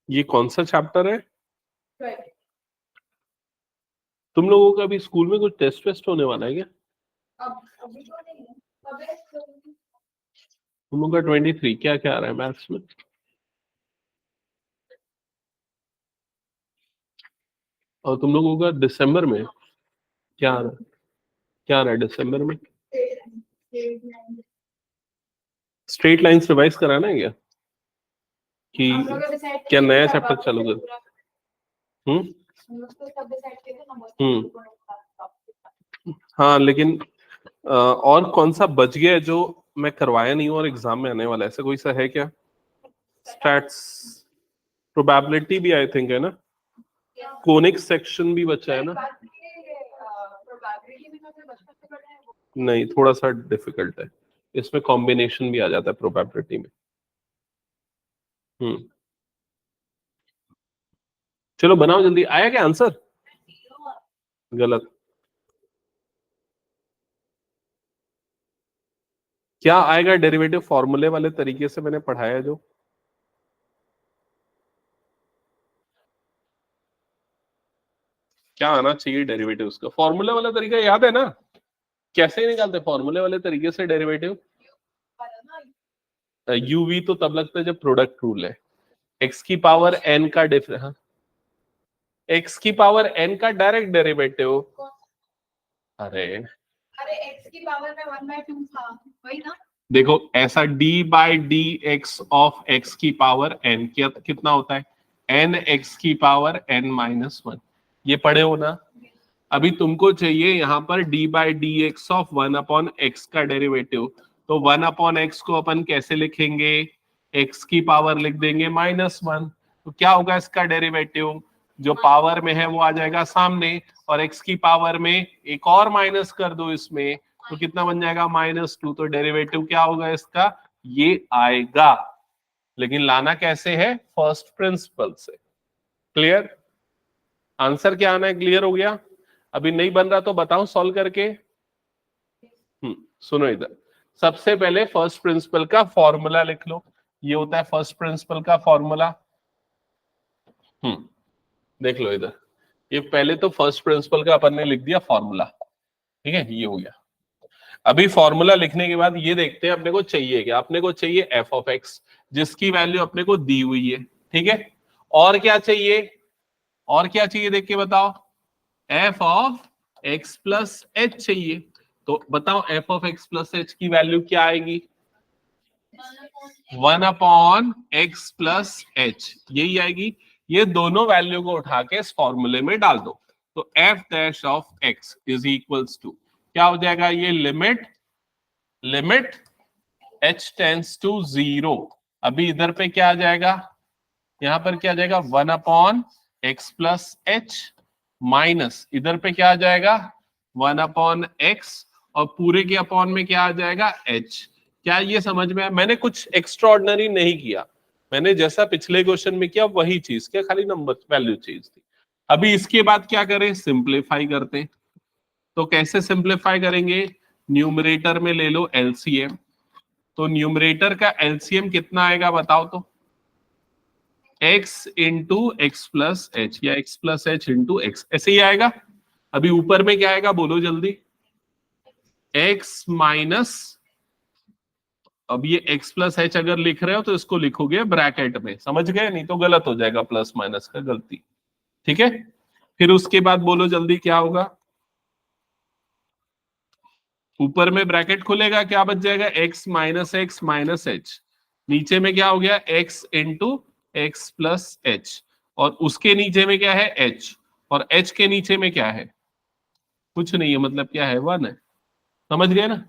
ये कौन सा चैप्टर है? तुम लोगों का अभी स्कूल में कुछ टेस्ट वेस्ट होने वाला है क्या? अभी तो नहीं है, अब है तो तुम लोग का 23 क्या क्या आ रहा है मैथ्स में? और तुम लोगों का दिसंबर में क्या आ रहा है? क्या आ रहा है दिसंबर में? स्ट्रेट लाइंस रिवाइज कराना है क्या? कि क्या नया चैप्टर चालू कर? हम्म हाँ, लेकिन और कौन सा बच गया है जो मैं करवाया नहीं हूँ और एग्जाम में आने वाला है? ऐसा कोई सा है क्या? स्टैट्स, प्रोबेबिलिटी भी आई थिंक है ना, कोनिक सेक्शन भी बचा है ना? नहीं, थोड़ा सा डिफिकल्ट है, इसमें कॉम्बिनेशन भी आ जाता है प्रोबेबिलिटी में। चलो बनाओ जल्दी। आया क्या आंसर? गलत। क्या आएगा डेरिवेटिव फॉर्मूले वाले तरीके से मैंने पढ़ाया जो? क्या आना चाहिए डेरिवेटिव उसका? फॉर्मूले वाला तरीका याद है ना? कैसे निकालते फॉर्मूले वाले तरीके से डेरिवेटिव? यूवी तो तब लगता है जब प्रोडक्ट रूल है। एक्स की पावर एन का डिफरेंस, एक्स की पावर एन का डायरेक्ट डेरिवेटिव। अरे एक्स की पावर में 1/2 था, वही ना? देखो, ऐसा d by D x of x की पावर n कितना होता है? n एक्स की पावर n-1। ये पढ़े हो ना? अभी तुमको चाहिए यहाँ पर d by D x of 1/x का डेरिवेटिव, तो 1/x को अपन कैसे लिखेंगे? x की पावर लिख देंगे -1। तो क्या होगा इसका डेरिवेटिव? जो पावर में है वो आ जाएगा सामने, और x की पावर में एक और माइनस कर दो इसमें, तो कितना बन जाएगा? -2। तो डेरिवेटिव क्या होगा इसका? ये आएगा। लेकिन लाना कैसे है? फर्स्ट प्रिंसिपल से। क्लियर? आंसर क्या आना है? क्लियर हो गया? अभी नहीं बन रहा तो बताओ सॉल्व करके। सुनो इधर, सबसे पहले फर्स्ट प्रिंसिपल का फॉर्मूला लिख लो। ये होता है फर्स्ट प्रिंसिपल का फॉर्मूला। देख लो इधर, ये पहले तो फर्स्ट प्रिंसिपल का अपन ने लिख दिया फॉर्मूला, ठीक है, ये हो गया। अभी फॉर्मूला लिखने के बाद ये देखते हैं अपने को चाहिए क्या। अपने को चाहिए एफ ऑफ एक्स, जिसकी वैल्यू अपने को दी हुई है, ठीक है। और क्या चाहिए? और क्या चाहिए देख के बताओ? एफ ऑफ एक्स प्लस एच चाहिए। तो बताओ एफ ऑफ एक्स प्लस एच की वैल्यू क्या आएगी? 1/x प्लस एच, यही आएगी। ये दोनों वैल्यू को उठा के इस फॉर्मूले में डाल दो, तो f dash of x is equals to क्या हो जाएगा? ये लिमिट h टेंस टू 0। अभी इधर पे क्या आ जाएगा? यहां पर क्या आ जाएगा? 1/x प्लस एच माइनस इधर पे क्या आ जाएगा? 1/x, और पूरे के अपॉन में क्या आ जाएगा? h। क्या ये समझ में आया? मैंने कुछ एक्स्ट्राऑर्डिनरी नहीं किया, मैंने जैसा पिछले क्वेश्चन में किया वही चीज, क्या खाली नंबर वैल्यू चीज थी। अभी इसके बाद क्या करें? सिंप्लीफाई करते हैं। तो कैसे सिंप्लीफाई करेंगे? न्यूमरेटर में ले लो एलसीएम। तो न्यूमरेटर का एलसीएम कितना आएगा बताओ तो? x into x plus H, या x plus H into x, ऐसे ही आएगा। अभी ऊपर में क्या आएगा बोलो जल्दी? x माइनस, अब ये x प्लस एच अगर लिख रहे हो तो इसको लिखोगे ब्रैकेट में, समझ गए? नहीं तो गलत हो जाएगा, प्लस माइनस का गलती, ठीक है। फिर उसके बाद बोलो जल्दी क्या होगा? ऊपर में ब्रैकेट खुलेगा, क्या बच जाएगा? x minus H. नीचे में क्या हो गया? x into x plus H, और उसके नीचे में क्या है? h, और h के नीचे में क्या है? कुछ नहीं है, मतलब क्या है? 1 है। समझ गए ना?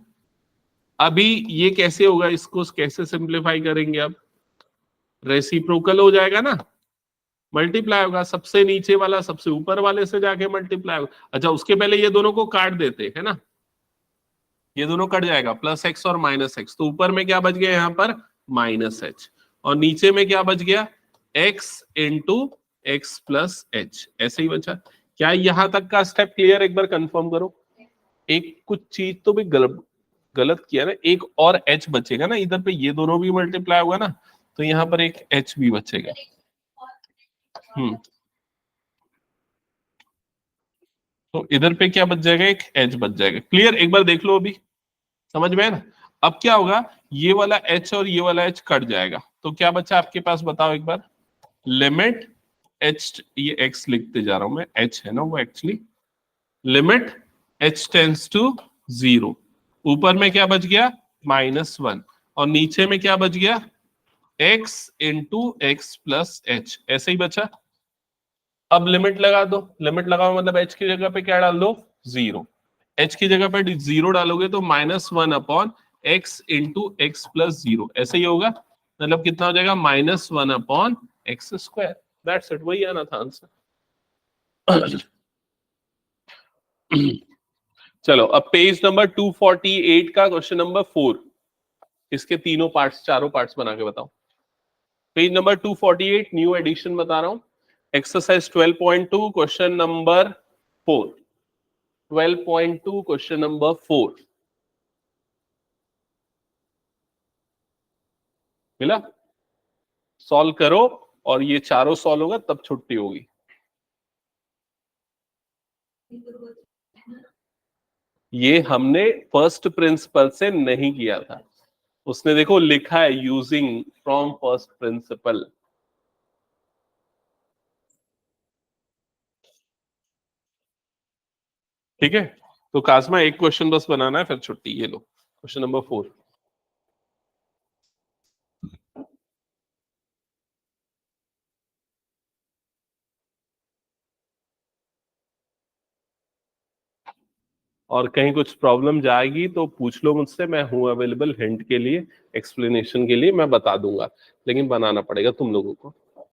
अभी ये कैसे होगा? इसको कैसे सिंप्लीफाई करेंगे? अब रेसिप्रोकल हो जाएगा ना, मल्टीप्लाई होगा, सबसे नीचे वाला सबसे ऊपर वाले से जाके मल्टीप्लाई होगा। अच्छा, उसके पहले ये दोनों को काट देते है ना, ये दोनों कट जाएगा, प्लस एक्स और माइनस एक्स, तो ऊपर में क्या बच गया यहाँ पर माइनस एच, और नीचे में क्या बच गया x into x plus H, ऐसे ही बचा। क्या यहां तक का स्टेप क्लियर? एक बार कंफर्म करो। एक कुछ चीज तो भी गलत किया ना, एक और एच बचेगा ना इधर पे, ये दोनों भी मल्टीप्लाई होगा ना, तो यहाँ पर एक एच भी बचेगा। तो इधर पे क्या बच जाएगा, एक एच बच जाएगा। क्लियर? एक बार देख लो, अभी समझ में है ना। अब क्या होगा, ये वाला एच और ये वाला एच कट जाएगा, तो क्या बचा आपके पास बताओ एक बार। लिमिट एच, ये एक्स लिखते जा रहा हूं मैं, एच है ना वो actually, limit h tends to 0, ऊपर में क्या बच गया -1, और नीचे में क्या बच गया x into x plus H, ऐसे ही बचा। अब लिमिट लगा दो, लिमिट लगाओ मतलब h की जगह पे क्या डाल दो 0, h की जगह पे 0 डालोगे तो -1 upon x into x plus 0, ऐसे ही होगा, मतलब कितना हो जाएगा -1 upon x square. That's it, वही आना था आंसर। चलो अब पेज नंबर 248 का क्वेश्चन नंबर 4, इसके तीनों पार्ट्स, चारों पार्ट्स बना के बताओ। पेज नंबर 248, न्यू एडिशन बता रहा हूं, exercise 12.2 question number 4, 12.2 question number 4 मिला? सॉल्व करो, और ये चारों सॉल्व होगा तब छुट्टी होगी। ये हमने फर्स्ट प्रिंसिपल से नहीं किया था, उसने देखो लिखा है यूजिंग फ्रॉम फर्स्ट प्रिंसिपल। ठीक है, तो काजमा एक क्वेश्चन बस बनाना है, फिर छुट्टी। ये लो क्वेश्चन नंबर 4। और कहीं कुछ प्रॉब्लम जाएगी तो पूछ लो मुझसे, मैं हूं अवेलेबल हिंट के लिए, एक्सप्लेनेशन के लिए, मैं बता दूंगा, लेकिन बनाना पड़ेगा तुम लोगों को।